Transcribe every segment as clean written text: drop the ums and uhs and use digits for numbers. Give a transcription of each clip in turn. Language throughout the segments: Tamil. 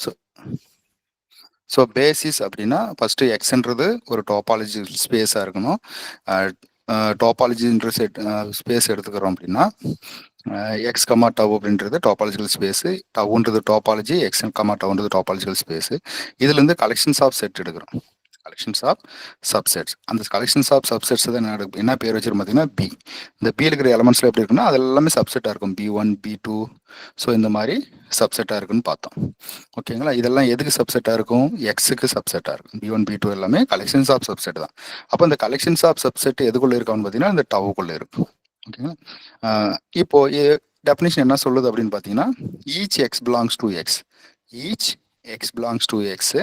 ஸோ ஸோ பேசிஸ் அப்படின்னா ஃபஸ்ட்டு எக்ஸ்ன்றது ஒரு டோபாலஜி ஸ்பேஸாக இருக்கணும். டோபாலஜின்ற செட் ஸ்பேஸ் எடுத்துக்கிறோம் அப்படின்னா எக்ஸ் கமா டவ் அப்படின்றது டோபாலஜிக்கல் ஸ்பேஸு, டவுன்றது டோபாலஜி, எக்ஸ் கமா டவுன்றது டோபாலஜிக்கல் ஸ்பேஸு. இதுலேருந்து கலெக்ஷன்ஸ் ஆஃப் செட் எடுக்கிறோம், கலெக்ஷன்ஸ் ஆஃப் சப்செட்ஸ். அந்த கலெக்ஷன்ஸ் ஆஃப் சப்செட்ஸ் தான் என்ன பேர் வச்சிருக்கோம் பார்த்தீங்கன்னா பி. இந்த பியில் இருக்கிற எலமெண்ட்ஸ்ல எப்படி இருக்குன்னா அது எல்லாமே சப்செட்டாக இருக்கும், B1 B2. ஸோ இந்த மாதிரி சப்செட்டாக இருக்குன்னு பார்த்தோம். ஓகேங்களா? இதெல்லாம் எதுக்கு சப்செட்டாக இருக்கும்? எக்ஸுக்கு சப்செட்டாக இருக்கும். B1 B2 எல்லாமே கலெக்ஷன்ஸ் ஆஃப் சப்செட் தான். அப்போ இந்த கலெக்ஷன்ஸ் ஆஃப் சப்செட் எதுக்குள்ளே இருக்கான்னு பார்த்தீங்கன்னா இந்த டவுக்குள்ளே இருக்கும். ஓகேங்களா? இப்போ டெஃபினிஷன் என்ன சொல்லுது அப்படின்னு பார்த்தீங்கன்னா each X belongs to X, each X belongs to X,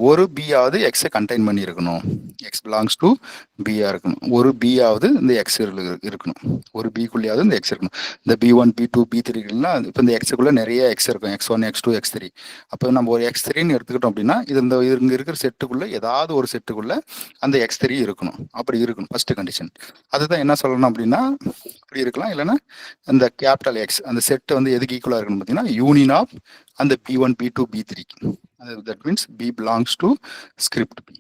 ஒரு பியாவது எக்ஸை கண்டெயின் பண்ணி இருக்கணும். எக்ஸ் பிலாங்ஸ் டு பியா இருக்கணும், ஒரு பியாவது இந்த எக்ஸ் இருக்கணும், ஒரு பிக்குள்ளேயாவது இந்த எக்ஸ் இருக்கணும். இந்த B1 B2 B3னா இப்போ இந்த எக்ஸுக்குள்ள நிறைய எக்ஸ் இருக்கும், X1 X2 X3. அப்போ நம்ம ஒரு X3ன்னு எடுத்துக்கிட்டோம் அப்படின்னா இது இந்த இங்கே இருக்கிற செட்டுக்குள்ள ஏதாவது ஒரு செட்டுக்குள்ள அந்த X3 இருக்கணும். அப்படி இருக்கணும் ஃபர்ஸ்ட் கண்டிஷன். அதுதான் என்ன சொல்லணும் அப்படின்னா இப்படி இருக்கலாம், இல்லைன்னா இந்த கேபிட்டல் எக்ஸ் அந்த செட்டு வந்து எதுக்கு ஈக்குவலாக இருக்கணும் பார்த்தீங்கன்னா யூனியன் ஆஃப் அந்த B1 B2 B3. That means B belongs to script B.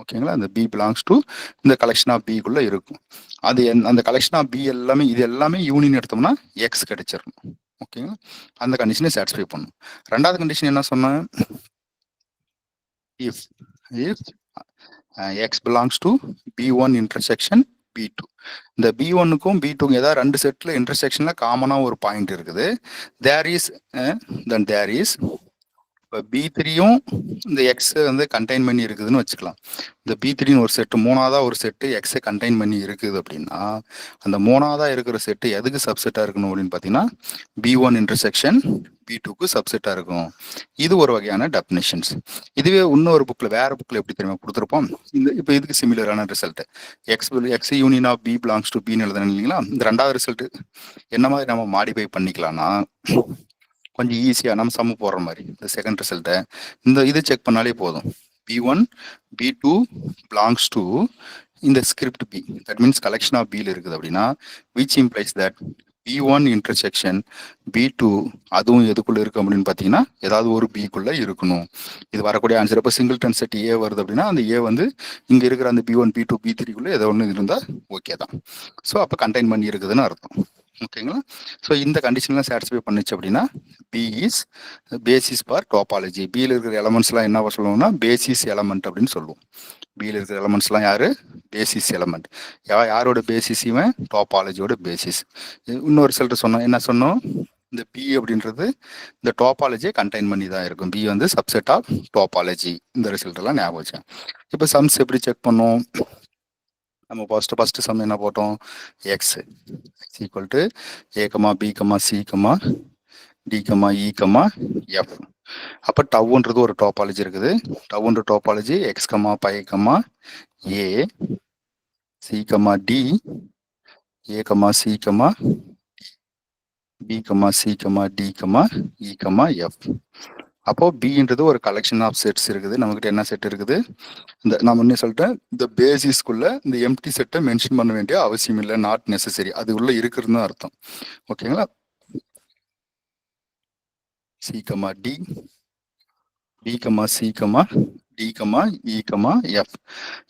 ஓகேங்களா? அந்த B பிலாங்ஸ் டு இந்த கலெக்ஷன் ஆஃப் பிக்குள்ள இருக்கும். அது அந்த கலெக்ஷன் ஆஃப் பி எல்லாமே இது எல்லாமே யூனியன் எடுத்தோம்னா எக்ஸ் கிடைச்சிடணும். ஓகேங்களா? அந்த கண்டிஷனை சாட்டிஸ்ஃபை பண்ணும். ரெண்டாவது கண்டிஷன் என்ன சொன்னேன்? If X belongs to B1 intersection B2. இந்த B1க்கும் B2க்கும் ஏதாவது ரெண்டு செட்டில் இன்டர்செக்ஷனில் காமனாக ஒரு பாயிண்ட் இருக்குது. தேர் இஸ் இப்போ B3யும் இந்த எக்ஸ் வந்து கண்டெயின் பண்ணி இருக்குதுன்னு வச்சுக்கலாம். இந்த B3ன்னு ஒரு செட்டு மூணாவதாக ஒரு செட்டு எக்ஸை கண்டெயின் பண்ணி இருக்குது அப்படின்னா அந்த மூணாவதாக இருக்கிற செட்டு எதுக்கு சப்செட்டாக இருக்கணும் அப்படின்னு பார்த்தீங்கன்னா B1 இன்டர்செக்ஷன் B2க்கு சப்செட்டாக இருக்கும். இது ஒரு வகையான டெஃபினிஷன்ஸ். இதுவே இன்னொரு புக்கில் வேற புக்கில் எப்படி தெரியுமா கொடுத்துருப்போம், இந்த இப்போ இதுக்கு சிமிலரான result X union of B belongs to பின்னு எழுதுறேன் இல்லைங்களா? இந்த ரெண்டாவது ரிசல்ட் என்ன மாதிரி நம்ம மாடிஃபை பண்ணிக்கலாம்னா கொஞ்சம் ஈஸியாக நம்ம சம்மு போடுற மாதிரி இந்த செகண்ட் ரிசல்ட்டை இந்த இது செக் பண்ணாலே போதும். B1 B2 பிலாங்ஸ் டு இந்த script B, that means collection of பியில் இருக்குது அப்படின்னா which implies that B1 intersection B2 அதுவும் எதுக்குள்ள இருக்கு அப்படின்னு பார்த்தீங்கன்னா ஏதாவது ஒரு பிக்குள்ள இருக்கணும். இது வரக்கூடிய ஆன்சர். இப்போ சிங்கிள்டன் செட் ஏ வருது அப்படின்னா அந்த ஏ வந்து இங்கே இருக்கிற அந்த B1 B2 B3க்குள்ள ஏதோ ஒன்று இருந்தால் ஓகே தான். ஸோ அப்போ கண்டெயின் பண்ணி இருக்குதுன்னு அர்த்தம். ஓகேங்களா? ஸோ இந்த கண்டிஷன்லாம் சாட்டிஸ்ஃபை பண்ணுச்சு அப்படின்னா B is basis for topology. பியில் இருக்கிற எலமெண்ட்ஸ்லாம் என்ன சொல்லுவோம்னா பேசிஸ் எலமெண்ட் அப்படின்னு சொல்லுவோம். பியில் இருக்கிற எலமெண்ட்ஸ்லாம் யாரு? Basis element. யாரோட பேசிஸ்? இவன் டோபாலஜியோட பேசிஸ். இன்னொரு ரிசல்ட் சொன்னோம், என்ன சொன்னோம்? இந்த பி அப்படின்றது இந்த டோபாலஜியை கண்டெயின் பண்ணி தான் இருக்கும். பி வந்து சப்செட் ஆஃப் டோபாலஜி. இந்த ரிசல்ட் எல்லாம் ஞாபகம் வச்சேன். இப்போ சம்ஸ் எப்படி செக் பண்ணோம்? நம்ம ஃபர்ஸ்ட் சம் என்ன போட்டோம்? X equal to A comma B comma C comma D comma E comma F. அப்போ டவுன்றது ஒரு டோபாலஜி இருக்குது. டவுன்ற topology X comma phi comma A, C comma D, A comma C comma B comma C comma D comma E comma F. அப்போ பின்றது ஒரு கலெக்ஷன் ஆஃப் செட்ஸ் இருக்குது. நம்மகிட்ட என்ன செட் இருக்குது? இந்த நான் முன்னே சொல்லிட்டேன், இந்த பேசிஸ்க்குள்ள இந்த எம்டி செட்டை மென்ஷன் பண்ண வேண்டிய அவசியம் இல்லை, நாட் நெசசரி. அது உள்ள இருக்குதுன்னு அர்த்தம். ஓகேங்களா? C comma D, B comma C comma D comma E comma F.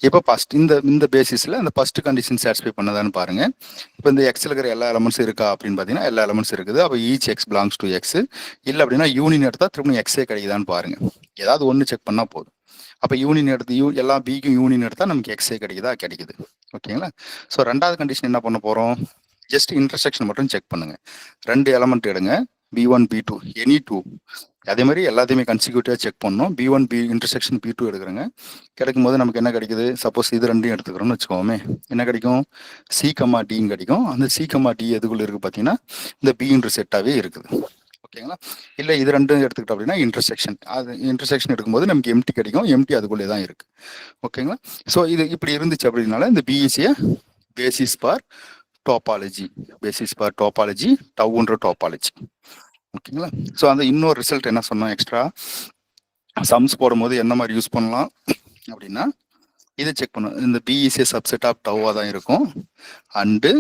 இப்போ ஃபர்ஸ்ட் இந்த பேசிஸ்ல அந்த ஃபர்ஸ்ட் கண்டிஷன் சாட்டிஸ்ஃபை பண்ணதான்னு பாருங்க. இப்போ இந்த எக்ஸ்ல இருக்கிற எல்லா எலமெண்ட்ஸும் இருக்கா அப்படின்னு பார்த்தீங்கன்னா எல்லா எலமெண்ட்ஸ் இருக்குது. அப்போ each X belongs to X. இல்லை அப்படின்னா யூனியன் எடுத்தா திரும்ப எக்ஸே கிடைக்குதான்னு பாருங்க. ஏதாவது ஒன்று செக் பண்ணா போதும். அப்போ யூனியன் எடுத்து எல்லா பிக்கும் யூனியன் எடுத்தா நமக்கு எக்ஸே கிடைக்குதா? கிடைக்குது. ஓகேங்களா? ஸோ ரெண்டாவது கண்டிஷன் என்ன பண்ண போறோம்? ஜஸ்ட் இன்டர்செக்ஷன் மட்டும் செக் பண்ணுங்க. ரெண்டு எலமெண்ட் எடுங்க, B1 B2 எனி டூ. அதே மாதிரி எல்லாத்தையுமே கன்சிக்யூட்டிவா செக் பண்ணணும். B1 B intersection B2 எடுக்கிறேங்க. கிடைக்கும் போது நமக்கு என்ன கிடைக்குது? சப்போஸ் இது ரெண்டையும் எடுத்துக்கிறோம்னு வச்சுக்கோமே, என்ன கிடைக்கும்? சி கமா டின்னு கிடைக்கும். அந்த சி கமா டி எதுக்குள்ள இருக்கு பார்த்தீங்கன்னா இந்த பி இன்டர்செக்டாவே இருக்குது. ஓகேங்களா? இல்லை இது ரெண்டும் எடுத்துக்கிட்டோம் அப்படின்னா இன்டர்செக்ஷன். அது இன்டர்செக்ஷன் எடுக்கும்போது நமக்கு எம்டி கிடைக்கும். எம்டி அதுக்குள்ளே தான் இருக்கு. ஓகேங்களா? ஸோ இது இப்படி இருந்துச்சு அப்படின்னால இந்த பிஇசியை basis for topology, basis for topology, டவுன்ற டோபாலஜி. ஓகேங்களா? ஸோ அந்த இன்னொரு ரிசல்ட் என்ன சொன்னோம் எக்ஸ்ட்ரா சம்ஸ் போடும்போது என்ன மாதிரி யூஸ் பண்ணலாம் அப்படின்னா இதை செக் பண்ணும். இந்த பிஇசிஏ சப்செட் ஆஃப் டவ்வாக தான் இருக்கும். அண்டு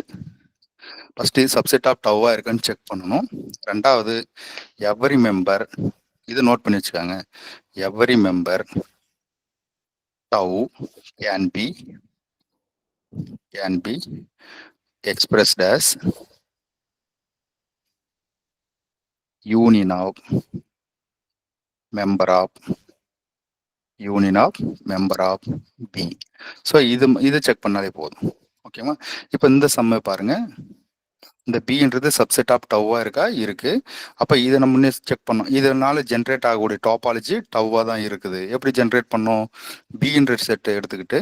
ஃபர்ஸ்ட் சப்செட் ஆஃப் டவ்வா இருக்குன்னு செக் பண்ணணும். ரெண்டாவது எவரி மெம்பர் இதை நோட் பண்ணி வச்சுக்காங்க. Every member tau can be expressed as union of member of B. So இது செக் பண்ணாலே போதும். ஓகேவா? இப்போ இந்த சம்மை பாருங்க. இந்த பின்றது சப்செட் ஆஃப் டவ்வா இருக்கா? இருக்கு. அப்போ இதை நம்ம முன்னே செக் பண்ணோம். இதனால ஜென்ரேட் ஆகக்கூடிய டாபாலஜி டவ்வா தான் இருக்குது. எப்படி ஜென்ரேட் பண்ணோம்? பின்ற செட்டை எடுத்துக்கிட்டு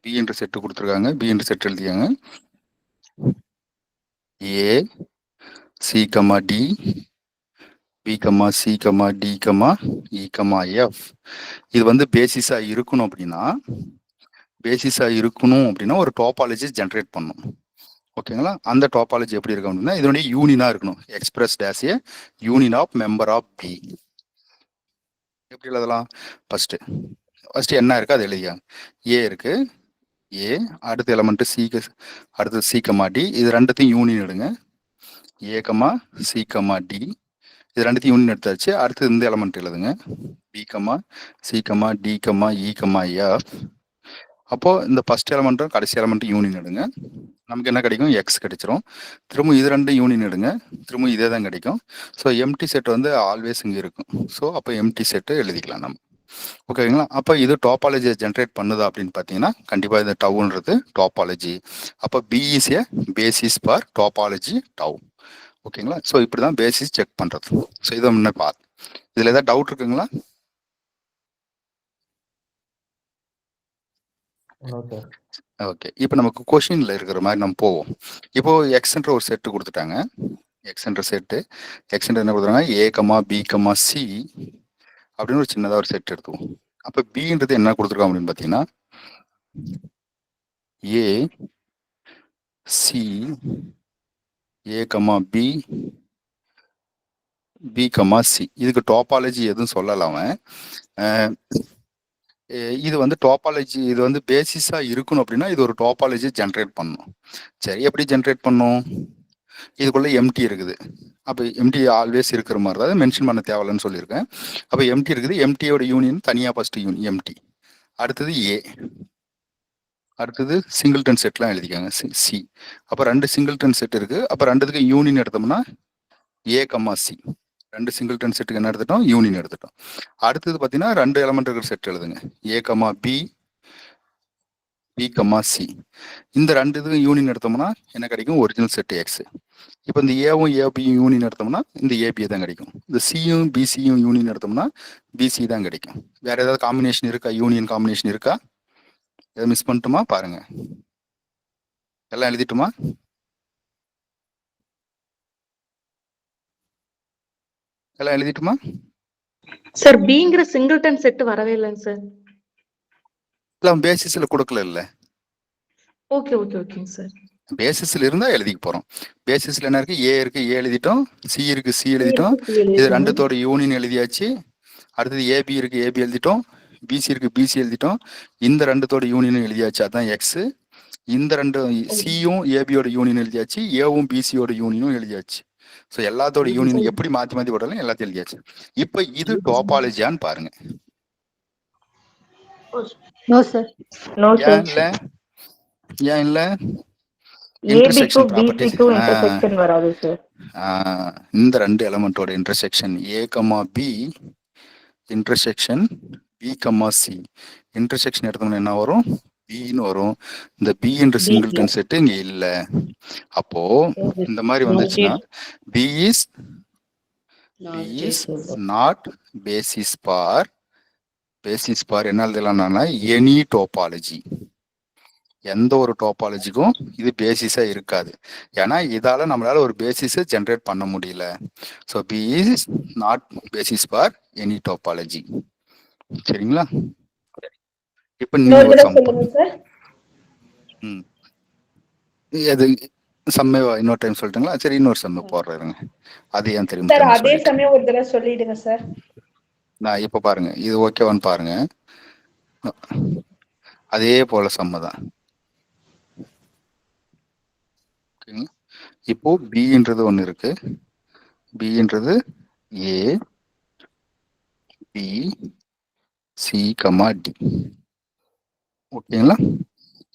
பின்ற செட்டு கொடுத்துருக்காங்க. பின்ற செட் எழுதியாங்க. A C comma D B comma C comma D comma E comma F. இது வந்து பேசிஸா இருக்கணும் அப்படின்னா ஒரு டாபாலஜி ஜென்ரேட் பண்ணும். ஓகேங்களா? அந்த டாபாலஜி எப்படி இருக்கும் அப்படின்னா இதனுடைய யூனியனா இருக்கணும். Express this a union of member of B. எப்படி எழுதலாம்? ஃபர்ஸ்ட் என்ன இருக்கு அது எழுதியாங்க. ஏ இருக்கு. ஏ அடுத்த எலமெண்ட் அடுத்தது சி கமா டி. இது ரெண்டுத்தையும் யூனியன் எடுங்க. A comma C comma D இது ரெண்டுத்தையும் யூனியன் எடுத்தாச்சு. அடுத்து இந்த எலமெண்ட் எழுதுங்க. B comma C comma D comma E comma F. அப்போ இந்த ஃபர்ஸ்ட் எலமெண்ட்டும் கடைசி எலமெண்ட்டும் யூனியன் எடுங்க. நமக்கு என்ன கிடைக்கும்? எக்ஸ் கிடைச்சிரும். திரும்ப இது ரெண்டும் யூனியன் எடுங்க. திரும்ப இதே தான் கிடைக்கும். ஸோ எம்டி செட் வந்து ஆல்வேஸ் இங்கே இருக்கும். ஸோ அப்போ எம்டி செட்டு எழுதிக்கலாம் நம்ம. ஓகேங்களா? அப்போ இது டாபாலஜியை ஜென்ரேட் பண்ணுதா அப்படின்னு பார்த்தீங்கன்னா கண்டிப்பாக இந்த டவுன்றது டாபாலஜி. அப்போ B is a basis for topology tau. ஓகேங்களா? ஸோ இப்படி தான் பேசிஸ் செக் பண்ணுறது. ஸோ இதை முன்னே பாரு. இதில் ஏதாவது டவுட் இருக்குங்களா? ஓகே. இப்போ நமக்கு கொஷின்ல இருக்கிற மாதிரி நம்ம போவோம். இப்போ எக்ஸ்ன்ற ஒரு செட்டு கொடுத்துட்டாங்க. எக்ஸ்ன்ற செட்டு என்ன கொடுத்துறாங்க? ஏ கமா பி கமா சி அப்படின்னு ஒரு சின்னதாக ஒரு செட் எடுத்துவோம். அப்போ பின்றது என்ன கொடுத்துருக்கோம் அப்படின்னு பார்த்தீங்கன்னா A C A comma B B comma C. இதுக்கு டாபாலஜி எதுவும் சொல்லலாம். இது வந்து டாபாலஜி இது வந்து பேசிஸா இருக்கணும் அப்படின்னா இது ஒரு டாபாலஜி ஜென்ரேட் பண்ணணும். சரி, எப்படி ஜென்ரேட் பண்ணும்? இதுக்குள்ள எம்டி இருக்குது. அப்போ எம்டி ஆல்வேஸ் இருக்கிற மாதிரி தான் மென்ஷன் பண்ண தேவையில்லைன்னு சொல்லியிருக்கேன். அப்போ எம்டி இருக்குது. எம்டியோட யூனியன் தனியாக ஃபர்ஸ்ட் எம்டி. அடுத்தது ஏ. அடுத்தது சிங்கிள்டன் செட்லாம் எழுதிக்காங்க. சி. அப்போ 2 சிங்கிள்டன் செட் இருக்கு. அப்போ ரெண்டுத்துக்கு யூனியன் எடுத்தோம்னா ஏ கமா சி. 2 சிங்கிள்டன் செட்டுக்கு என்ன எடுத்துட்டோம்? யூனியன் எடுத்துட்டோம். அடுத்தது பார்த்தீங்கன்னா 2 எலமெண்ட் இருக்கிற செட் எழுதுங்க. A comma B B comma C. இந்த 2 இதுக்கும் யூனியன் எடுத்தோம்னா என்ன கிடைக்கும்? Original set X. இப்போ இந்த ஏவும் ஏபியும் யூனியன் எடுத்தோம்னா இந்த ஏபி தான் கிடைக்கும். இந்த சியும் பிசியும் யூனியன் எடுத்தோம்னா பிசி தான் கிடைக்கும். வேற ஏதாவது காம்பினேஷன் இருக்கா? யூனியன் காம்பினேஷன் இருக்கா? எதை மிஸ் பண்ணிட்டுமா? பாருங்க. எல்லாம் எழுதிட்டுமா? எல்லாம் எழுதிட்டுமா? சார் பிங்கிற சிங்கிள்டன் செட் வரவே இல்லைங்க சார். எல்லாம் பேசிஸ்ல கொடுக்கல இல்ல. ஓகே ஓகே ஓகேங்க சார். பேசிஸ்ல இருந்தா எழுதிக்க போறோம். பேசிஸ்ல என்ன இருக்கு? ஏ இருக்கு, ஏ எழுதிட்டோம். சி இருக்கு, சி எழுதிட்டோம். இது ரெண்டுத்தோட யூனியன் எழுதியாச்சு. அடுத்தது ஏபி இருக்கு, ஏபி எழுதிட்டோம். பிசி இருக்கு, பிசி எழுதிட்டோம். இந்த ரெண்டுத்தோட யூனியன் எழுதியாச்சு, அதான் எக்ஸ். இந்த 2 சியும் ஏபியோட யூனியன் எழுதியாச்சு, ஏவும் பிசியோட யூனியனும் எழுதியாச்சு. ஸோ எல்லாத்தோட யூனியன் எப்படி மாற்றி மாற்றி போட்டாலும் எல்லாத்தையும் எழுதியாச்சு. இப்போ இது டாபாலஜியான்னு பாருங்க. ஏன் இல்ல? ஏன் இல்ல? Intersection properties. இந்த 2 எலமெண்டோட intersection A comma B intersection B comma C. Intersection எடுத்தோம்னா என்ன வரும்? பின்னு வரும். இந்த பி என்ற சிங்கிள்டன் செட் இங்க இல்ல. அப்போ இந்த மாதிரி வந்துச்சுன்னா B is not basis for என்ன எழுதலாம்னா எனி டோபாலஜி. எந்த ஒரு டோபாலஜிக்கும் இது பேசிஸா இருக்காது. ஏன்னா இதால நம்மளால ஒரு பேசிஸை ஜென்ரேட் பண்ண முடியல. So B is not basis for any topology. சரிங்களா? இப்ப நீங்க ஒரு சம் அது சம்மே இன்னொரு டைம் சொல்லிட்டுங்களா? சரி, இன்னொரு சம்மை போடுறேங்க. அது ஏன் தெரியும் சார்? அதே சமயம் ஒரு தடவை சொல்லிடுங்க சார். நான் இப்ப பாருங்க, இது ஓகேவான்னு பாருங்க. அதே போல சம்ம தான். இப்போ பின்றது ஒன்று இருக்கு. பின்றது ஏ, பி சி கமா டி. ஓகேங்களா?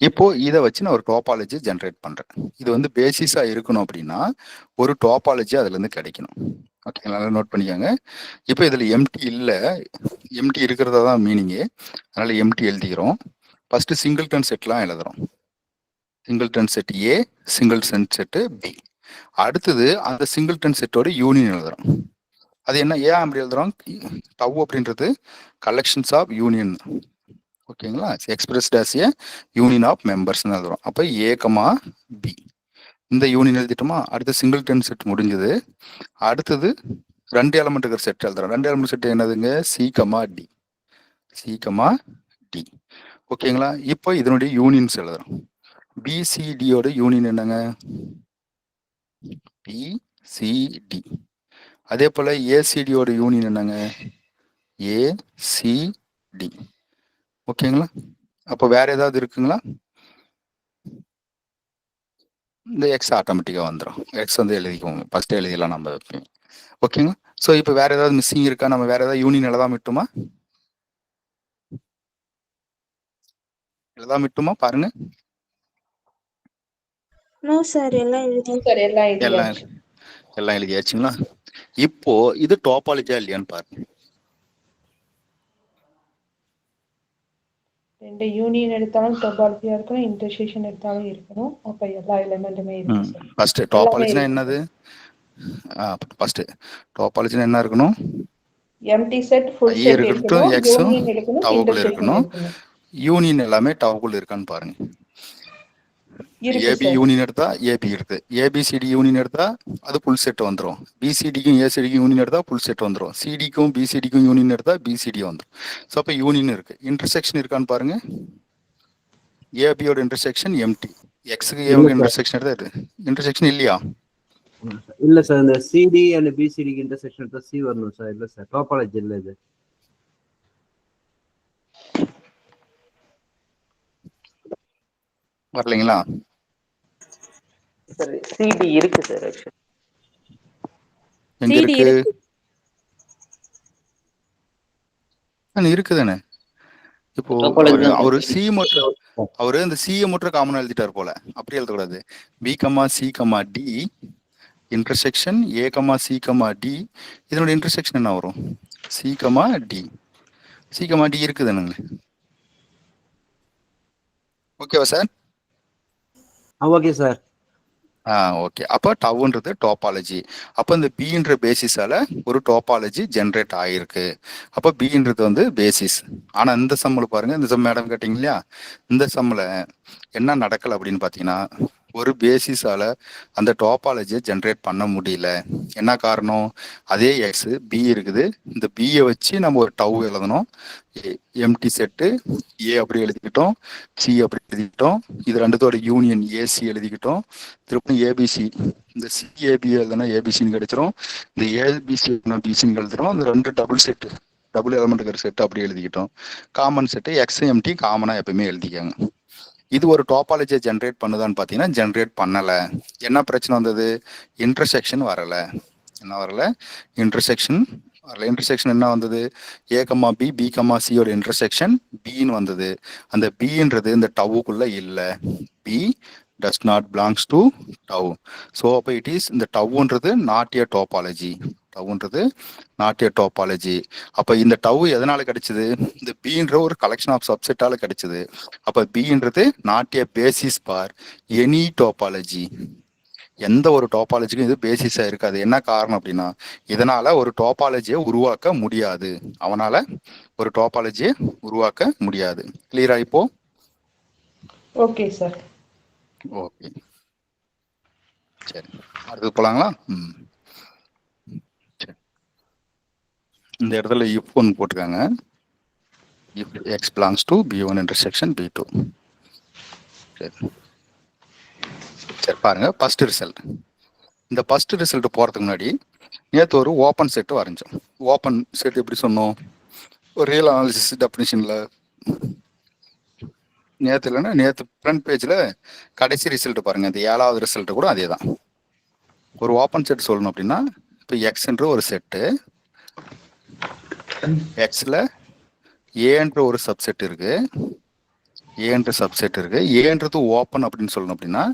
இப்போ இதை வச்சு நான் ஒரு டோபாலஜி ஜென்ரேட் பண்றேன். இது வந்து பேசிஸா இருக்கணும் அப்படின்னா ஒரு டோபாலஜி அதுல இருந்து கிடைக்கணும். ஓகேங்களா? நோட் பண்ணிக்கோங்க. இப்போ இதுல எம்டி இல்லை, எம்டி இருக்கிறதா தான் மீனிங்கு. அதனால எம்டி எழுதிக்கிறோம். ஃபர்ஸ்ட் சிங்கிள்டன் செட்லாம் எழுதுறோம். Singleton set A, singleton set B. அடுத்தது அந்த சிங்கிள்டன் செட்டோட யூனியன் எழுதுறோம். அது என்ன, ஏன் அப்படி எழுதுறோம்? டவ் அப்படின்றது கலெக்ஷன்ஸ் ஆஃப் யூனியன். ஓகேங்களா? Expressed as a union of மெம்பர்ஸ்னு எழுதுறோம். அப்போ ஏ கமா பி இந்த யூனியன் எழுதிட்டோமா? அடுத்து சிங்கிள்டன் செட் முடிஞ்சது. அடுத்தது 2 எலமெண்ட் இருக்கிற செட் எழுதுறோம். 2 எலமெண்ட் செட் என்னதுங்க? C comma D. C comma D. ஓகேங்களா? இப்போ இதனுடைய யூனியன்ஸ் எழுதுறோம். பிசிடியோட யூனியன் என்னங்க? பிசிடி. அதே போல ஏசிடியோட யூனியன் என்னங்க? ஏசிடி. ஓகேங்களா? அப்போ வேற ஏதாவது இருக்குங்களா? இந்த எக்ஸ் ஆட்டோமேட்டிக்காக வந்துடும். எக்ஸ் வந்து எழுதிக்குவோங்க, ஃபர்ஸ்ட் எழுதிடலாம் நம்ம வைப்போம். ஓகேங்களா? ஸோ இப்போ வேற ஏதாவது மிஸ்ஸிங் இருக்கா? நம்ம வேற ஏதாவது யூனியன் எழுதாம விட்டுமா? எழுதாம விட்டுமா பாருங்க. நோ சார், எல்லாம் எழுதி சார் எல்லாம் எல்லாம் எழுதியாச்சு. எல்லாம் எழுதியாச்சுங்களா? இப்போ இது டோபாலஜியா இல்லையான்னு பாருங்க. 2 யூனியன் எடுத்தாலும் டோபாலஜியா இருக்கணும், இன்டர்செக்ஷன் எடுத்தாலும் இருக்கணும். அப்ப எல்லா எலிமெண்ட்டுமே இருக்கு சார். ஃபர்ஸ்ட் எல்லாமே டோபாலஜினா இருக்கு என்னது? ஃபர்ஸ்ட் டோபாலஜினா என்ன இருக்கணும்? எம்டி செட் ஃபுல் ஐ செட் இருக்கட்டும், இருக்கணும், எக்ஸும் யூனியன் எடுக்கணும், டவுக்குள்ள இன்டர்செக்ஷன் இருக்கணும். எடுக்கணும். யூனியன் எல்லாமே டவுக்குள்ள இருக்கான்னு பாருங்க. இருக்கு ஏபி சார். யூனியன் எடுத்தா ஏபி இருக்கு, ஏபிசிடி யூனியன் எடுத்தா அது ஃபுல் செட் வந்துடும். பிசிடிக்கும் ஏசிடிக்கும் யூனியன் எடுத்தா ஃபுல் செட் வந்துடும். சிடிக்கும் பிசிடிக்கும் யூனியன் எடுத்தா பிசிடி வந்துடும். ஸோ அப்போ யூனியன் இருக்கு. இன்டர்செக்ஷன் இருக்கான்னு பாருங்க. ஏபியோட இன்டர்செக்ஷன் எம்டி, எக்ஸுக்கு ஏவுக்கு இன்டர்செக்ஷன் எடுத்தா இன்டர்செக்ஷன் இல்லையா? இல்ல சார், இந்த சிடி அண்ட் பிசிடிக்கு இன்டர்செக்ஷன் தான் சி வரணும் சார். இல்ல சார், டோபாலஜி இல்ல இது. வரலைங்களா? சார் சிடி இருக்கு சார். ஆக்சுவலி எங்க CD இருக்கு? இருக்கு. இருக்குதானே. இப்போ Topology தான் அவரு sir. சி மட்டும், அவரு இந்த சிஏ மட்டும் காமனா எழுதிட்டார் போல. அப்படி எழுதக்கூடாது. B comma C comma D intersection A comma C comma D. இதனோட இன்டர்செக்ஷன் என்ன வரும்? C comma D. C comma D இருக்குதுனுங்க. ஓகேவா சார்? Okay sir. ஓகே. அப்போ டவுன்றது டோபாலஜி. அப்போ இந்த பின்ற பேசிஸால ஒரு டோபாலஜி ஜென்ரேட் ஆகிருக்கு. அப்போ பின்றது வந்து பேசிஸ். ஆனால் இந்த சம்மில் பாருங்க, இந்த சம் மேடம் கேட்டிங்க இல்லையா, இந்த சம்மில் என்ன நடக்கலை அப்படின்னு பார்த்தீங்கன்னா, ஒரு பேசிஸால அந்த டோபாலஜியை ஜென்ரேட் பண்ண முடியல. என்ன காரணம்? அதே எக்ஸ் பி இருக்குது. இந்த பியை வச்சு நம்ம ஒரு டவ் எழுதணும். எம்டி செட்டு ஏ அப்படி எழுதிக்கிட்டோம், சி அப்படி எழுதிக்கிட்டோம். இது ரெண்டுத்தோட யூனியன் ஏசி எழுதிக்கிட்டோம். திருப்பி ஏபிசி, இந்த சிஏபி எழுதுனா ஏபிசின்னு கிடைச்சிரும். இந்த ஏபிசி பிசின்னு எழுதுறோம். இந்த ரெண்டு டபுள் செட்டு, டபுள் எலமெண்ட் இருக்கிற செட்டு அப்படி எழுதிக்கிட்டோம். காமன் செட்டு எக்ஸ் எம்டி காமனாக எப்பயுமே எழுதிக்காங்க. இது ஒரு டோபாலஜியை ஜென்ரேட் பண்ணுதான்னு பார்த்தீங்கன்னா ஜென்ரேட் பண்ணலை. என்ன பிரச்சனை வந்தது? இன்டர்செக்ஷன் வரலை. என்ன வரல? இன்டர்செக்ஷன் வரல. இன்டர்செக்ஷன் என்ன வந்தது? A comma B, B comma சியோட இன்டர்செக்ஷன் பின்னு வந்தது. அந்த பின்றது இந்த டவுக்குள்ள இல்லை. B does not belongs to tau. So அப்போ இட் இஸ், இந்த டவ்ன்றது நாட் ஏ டோபாலஜி. டவ்ன்றது நாட் ஏ டோபாலஜி. அப்போ இந்த டவ் எதனால கிடைச்சது? இந்த பின்ற ஒரு கலெக்ஷன் ஆஃப் சப்செட்டால கிடைச்சது. அப்போ பின்றது not a basis for any topology. எந்த ஒரு டோபாலஜிக்கும் இது பேசிஸா இருக்காது. என்ன காரணம் அப்படின்னா, இதனால ஒரு டோபாலஜியை உருவாக்க முடியாது. அவனால ஒரு டோபாலஜியை உருவாக்க முடியாது. கிளியரா இப்போ? Okay sir. ஓகே, சரி, அடுத்து போலாங்களா? சரி, இந்த இடத்துல இஃப் ஒன் போட்டுருக்காங்க. If X belongs to B one intersection B two. சரி சரி, பாருங்க ஃபர்ஸ்ட் ரிசல்ட். இந்த ஃபர்ஸ்ட் ரிசல்ட் போறதுக்கு முன்னாடி நேற்று ஒரு ஓப்பன் செட் வரைஞ்சோம். ஓப்பன் செட் எப்படி சொன்னோம்? ஒரு ரியல் அனாலிசிஸ் டெஃபினிஷன்ல நேற்று இல்லைன்னா நேற்று ஃப்ரண்ட் பேஜில் கடைசி ரிசல்ட் பாருங்க. இந்த 7வது ரிசல்ட் கூட அதே தான். ஒரு ஓப்பன் செட் சொல்லணும் அப்படின்னா, இப்போ எக்ஸ்ன்ற ஒரு செட்டு, எக்ஸ்ல ஏன்ற ஒரு சப்செட் இருக்கு, ஏன்ற சப்செட் இருக்கு. ஏன்றது ஓப்பன் அப்படின்னு சொல்லணும் அப்படின்னா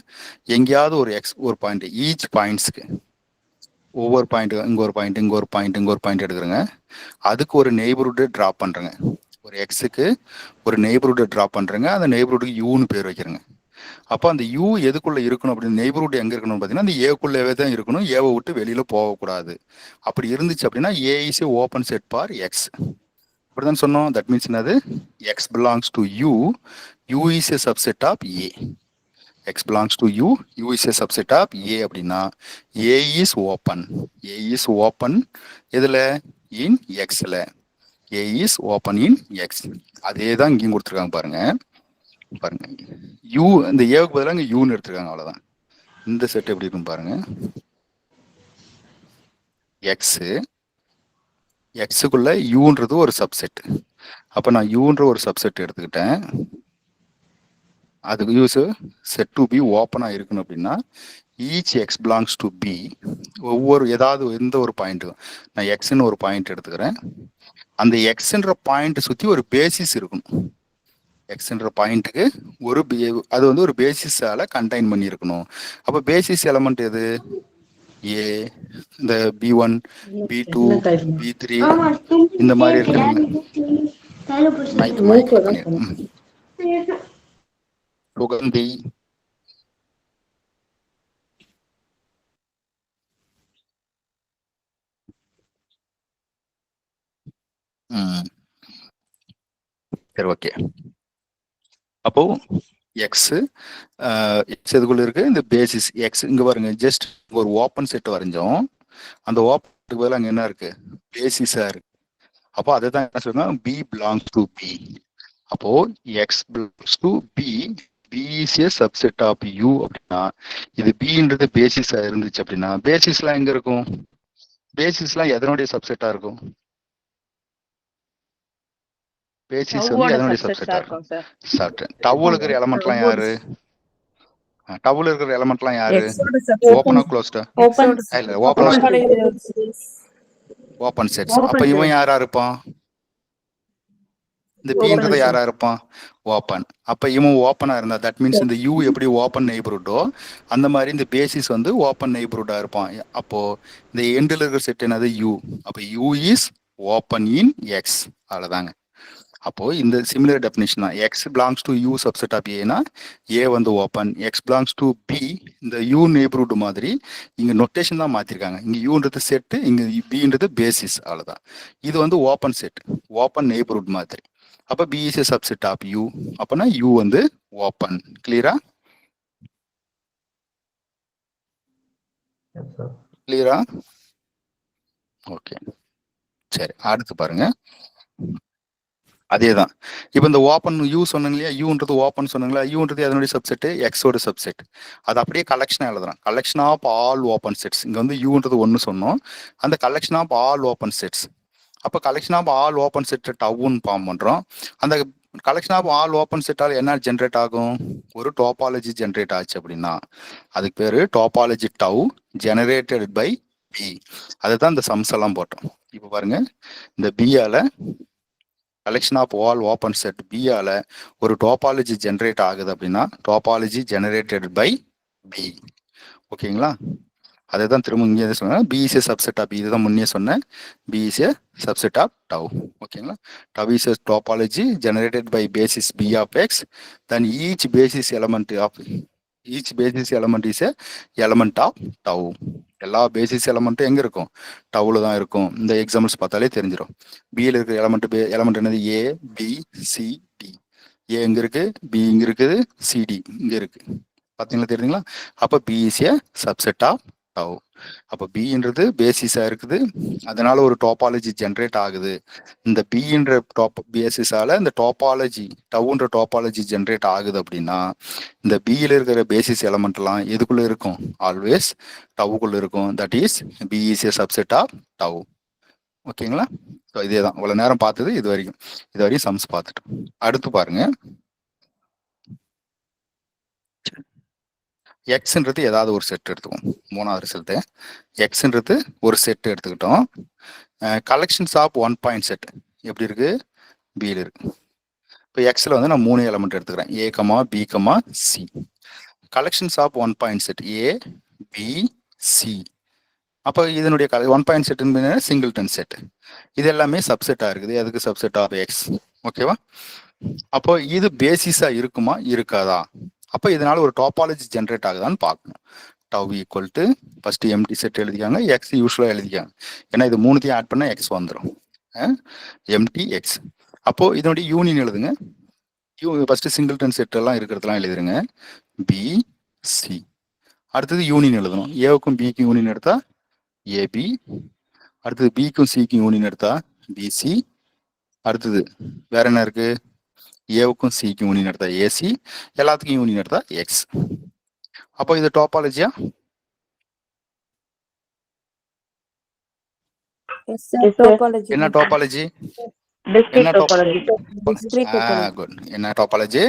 எங்கேயாவது ஒரு எக்ஸ் ஒரு பாயிண்ட், ஈச் பாயிண்ட்ஸ்க்கு ஒவ்வொரு பாயிண்ட், இங்க ஒரு பாயிண்ட், இங்க ஒரு பாயிண்ட், இங்க ஒரு பாயிண்ட் எடுக்கிறேங்க. அதுக்கு ஒரு நெய்பர்ஹுட் டிராப் பண்றேங்க. ஒரு எக்ஸுக்கு ஒரு நெய்பர்ஹுட் டிராப் பண்றேங்க. அந்த நெய்பர்ஹுட்டுக்கு யூன்னு பேர் வைக்கிறேங்க. அப்போ அந்த யூ எதுக்குள்ள இருக்கணும் அப்படின்னு, நெய்பர்ஹுட் எங்க இருக்கணும் பார்த்தீங்கன்னா அந்த ஏக்குள்ளவே தான் இருக்கணும், ஏவை விட்டு வெளியில போகக்கூடாது. அப்படி இருந்துச்சு அப்படின்னா A is a open set for X. அப்படிதான் சொன்னோம். தட் மீன்ஸ் என்னது, X belongs to U, U is a subset of A. X belongs to U, U is a subset of A அப்படின்னா A is open. A is open எதுல, இன் எக்ஸ்ல. A is open in X. அதே தான் இங்கேயும் கொடுத்துருக்காங்க பாருங்க. பாருங்க யூ, இந்த ஏவுக்கு பதிலாக இங்கே யூன்னு எடுத்துருக்காங்க, அவ்வளோதான். இந்த செட் எப்படி இருக்கும் பாருங்க. எக்ஸு, எக்ஸுக்குள்ள யூன்றது ஒரு சப்செட். அப்போ நான் யூன்ற ஒரு சப்செட் எடுத்துக்கிட்டேன். அதுக்கு யூஸ் செட் டு பி ஓப்பனாக இருக்கணும் அப்படின்னா each X belongs to B. ஒவ்வொரு ஏதாவது எந்த ஒரு பாயிண்ட்டுக்கும் நான் எக்ஸ்ன்னு ஒரு பாயிண்ட் எடுத்துக்கிறேன். அந்த எக்ஸ்ன்ற பாயிண்ட் சுற்றி ஒரு பேசிஸ் இருக்கணும். எக்ஸ்ன்ற பாயிண்ட்டுக்கு ஒரு அது வந்து ஒரு பேசிஸால கண்டெயின் பண்ணி இருக்கணும். அப்போ பேசிஸ் எலமெண்ட் எது, ஏ, இந்த B1, B2, B3 இந்த மாதிரி இருக்கு. சுகந்தி, சரி ஓகே. அப்போ எக்ஸ் எக்ஸ் எதுக்குள்ள இருக்கு, இந்த பேசிஸ் எக்ஸ். இங்க பாருங்க, ஜஸ்ட் ஒரு ஓப்பன் செட் வரைஞ்சோம். அந்த ஓப்பனுக்கு பதிலாக அங்க என்ன இருக்கு, பேசிஸா இருக்கு. அப்போ அதை தான் என்ன சொல்லுங்க, பி பிலாங்ஸ் டு பி. அப்போ X belongs to B, B is a subset of U அப்படின்னா இது பின்றது பேசிஸா இருந்துச்சு அப்படின்னா பேசிஸ்லாம் எங்க இருக்கும், பேசிஸ்லாம் எதனுடைய சப்செட்டா இருக்கும், பேசிஸ் வந்து எதனுடைய சப்செட்டா இருக்கும், சார். டவுல இருக்கிற எலமெண்ட்லாம் யாரு, டவுல இருக்கிற எலமெண்ட்லாம் யாரு, ஓப்பனா க்ளோஸ்டா, இல்ல ஓப்பனா, ஓப்பன் செட்ஸ். அப்ப இவன் யாரா இருப்பான், இந்த பீன்றத யாரா இருப்பான், ஓப்பன். அப்ப இவன் ஓப்பனா இருந்தா தட் மீன்ஸ் இந்த யூ எப்படி ஓப்பன் நெய்பர்ஹுட்டோ அந்த மாதிரி இந்த பேசிஸ் வந்து ஓப்பன் நெய்பர்ஹுட்டா இருப்பான். அப்போ இந்த எண்டில் இருக்கிற செட் என்னது, யூ. அப்ப U is open in X, அவ்வளவுதாங்க. அப்போ இந்த சிமிலர் டெஃபினிஷன் தான், X belongs to U subset of ஏனா ஏ வந்து open, X belongs to B இந்த யூ நெய்பர்ஹுட் மாதிரி இங்க நொட்டேஷன் தான் மாத்திருக்காங்க. இங்க யூன்றது செட்டு, இங்க பின்றது பேசிஸ், அவ்வளவுதான். இது வந்து ஓப்பன் செட், ஓப்பன் நெய்பர்ஹுட் மாதிரி. அப்ப B is a subset of U, அப்பனா யூ வந்து ஓப்பன். கிளியரா, கிளியரா, ஓகே. சரி, அடுத்து பாருங்க. அதேதான். இப்போ இந்த ஓப்பன் யூ சொன்னாங்க இல்லையா, யூன்றது ஓப்பன் சொன்னாங்களா, யூன்றது அதனுடைய சப்செட், எக்ஸோட சப்செட். அது அப்படியே கலெக்ஷனாக எழுதுறோம், collection of all open sets. இங்க வந்து யூன்றது ஒன்று சொன்னோம், அந்த collection of all open sets. அப்போ collection of all open set டவுன்னு ஃபார்ம் பண்றோம். அந்த கலெக்ஷன் ஆஃப் ஆல் ஓப்பன் செட்டால் என்ன ஜென்ரேட் ஆகும், ஒரு டோபாலஜி ஜென்ரேட் ஆச்சு அப்படின்னா அதுக்கு பேரு topology tau generated by B. அதுதான் இந்த சம்ஸ் எல்லாம் போட்டோம். இப்போ பாருங்க, இந்த பியால collection of all open set பியால ஒரு டோபாலஜி ஜென்ரேட் ஆகுது அப்படின்னா டோபாலஜி ஜெனரேட்டட் பை பி. ஓகேங்களா, அதுதான் திரும்ப இங்கே சொன்னேன், B is a subset of, இதுதான் முன்னே சொன்னேன், B is a subset of tau. ஓகேங்களா, tau is a topology generated by basis B of X, then each basis element of each basis element is a element of tau. எல்லா பேசிஸ் எலமெண்ட்டும் எங்க இருக்கும், டவுல தான் இருக்கும். இந்த எக்ஸாம்பிள்ஸ் பார்த்தாலே தெரிஞ்சிடும். பியில் இருக்கிற எலமெண்ட் என்னது, ஏ பி சி டி. ஏ இங்க இருக்கு, பி இங்க இருக்குது, சிடி இங்க இருக்கு. பார்த்தீங்களா, தெரியுதுங்களா. அப்போ B is a subset of tau. அப்போ பின்றது பேசிஸா இருக்குது, அதனால ஒரு டோபாலஜி ஜென்ரேட் ஆகுது. இந்த பின்ற பேசிஸால இந்த டோபாலஜி டவுன்ற டோபாலஜி ஜென்ரேட் ஆகுது அப்படின்னா இந்த பியில் இருக்கிற பேசிஸ் எலமெண்ட் எல்லாம் எதுக்குள்ள இருக்கும், ஆல்வேஸ் டவுக்குள்ள இருக்கும். That is B is a subset of tau. ஓகேங்களா, ஸோ இதே தான் இவ்வளவு நேரம் பார்த்தது. இது வரைக்கும் சம்ஸ் பார்த்துட்டோம். அடுத்து பாருங்க, எக்ஸ்ன்றது ஏதாவது ஒரு செட் எடுத்துக்குவோம். மூணாவது ரிசல்ட்டு எக்ஸ்ன்றது ஒரு செட் எடுத்துக்கிட்டோம். கலெக்ஷன்ஸ் ஆஃப் 1 பாயிண்ட் செட் எப்படி இருக்கு? பியில் இருக்கு. இப்போ எக்ஸில் வந்து நான் 3 எலமெண்ட் எடுத்துக்கிறேன், A comma B comma C. Collections of 1 point set A B C. அப்போ இதனுடைய 1 பாயிண்ட் செட்டுன்னு சிங்கிள்டன் செட். இது எல்லாமே சப்செட்டாக இருக்குது. அதுக்கு சப்செட் ஆஃப் எக்ஸ். ஓகேவா? அப்போ இது பேசிஸா இருக்குமா இருக்காதா? அப்போ இதனால ஒரு டாபாலஜி ஜென்ரேட் ஆகுதான்னு பார்க்கணும். Tau equal to first empty set எழுதிக்காங்க, எக்ஸ் யூஸ்வலாக எழுதிக்காங்க. ஏன்னா இது மூணுத்தையும் ஆட் பண்ணால் எக்ஸ் வந்துடும். Empty X. அப்போ இதனுடைய யூனியன் எழுதுங்க. ஃபர்ஸ்ட் சிங்கிள்டன் செட் எல்லாம் இருக்கிறதுலாம் எழுதிருங்க. B C. அடுத்தது யூனியன் எழுதணும். ஏவுக்கும் பிக்கும் யூனியன் எடுத்தா ஏபி. அடுத்தது பிக்கும் சிக்கும் யூனியன் எடுத்தா பிசி. அடுத்தது வேற என்ன இருக்கு? ஏவுக்கும் சிக்கும் யூனியன் எடுத்தா ஏசி. எல்லாத்துக்கும் யூனியன் எடுத்தா எக்ஸ். அப்போ இது டாபாலஜியா? எஸ் சார் டோபாலஜி என்ன topology? Discrete topology. Discrete topology good. என்ன டாபாலஜி?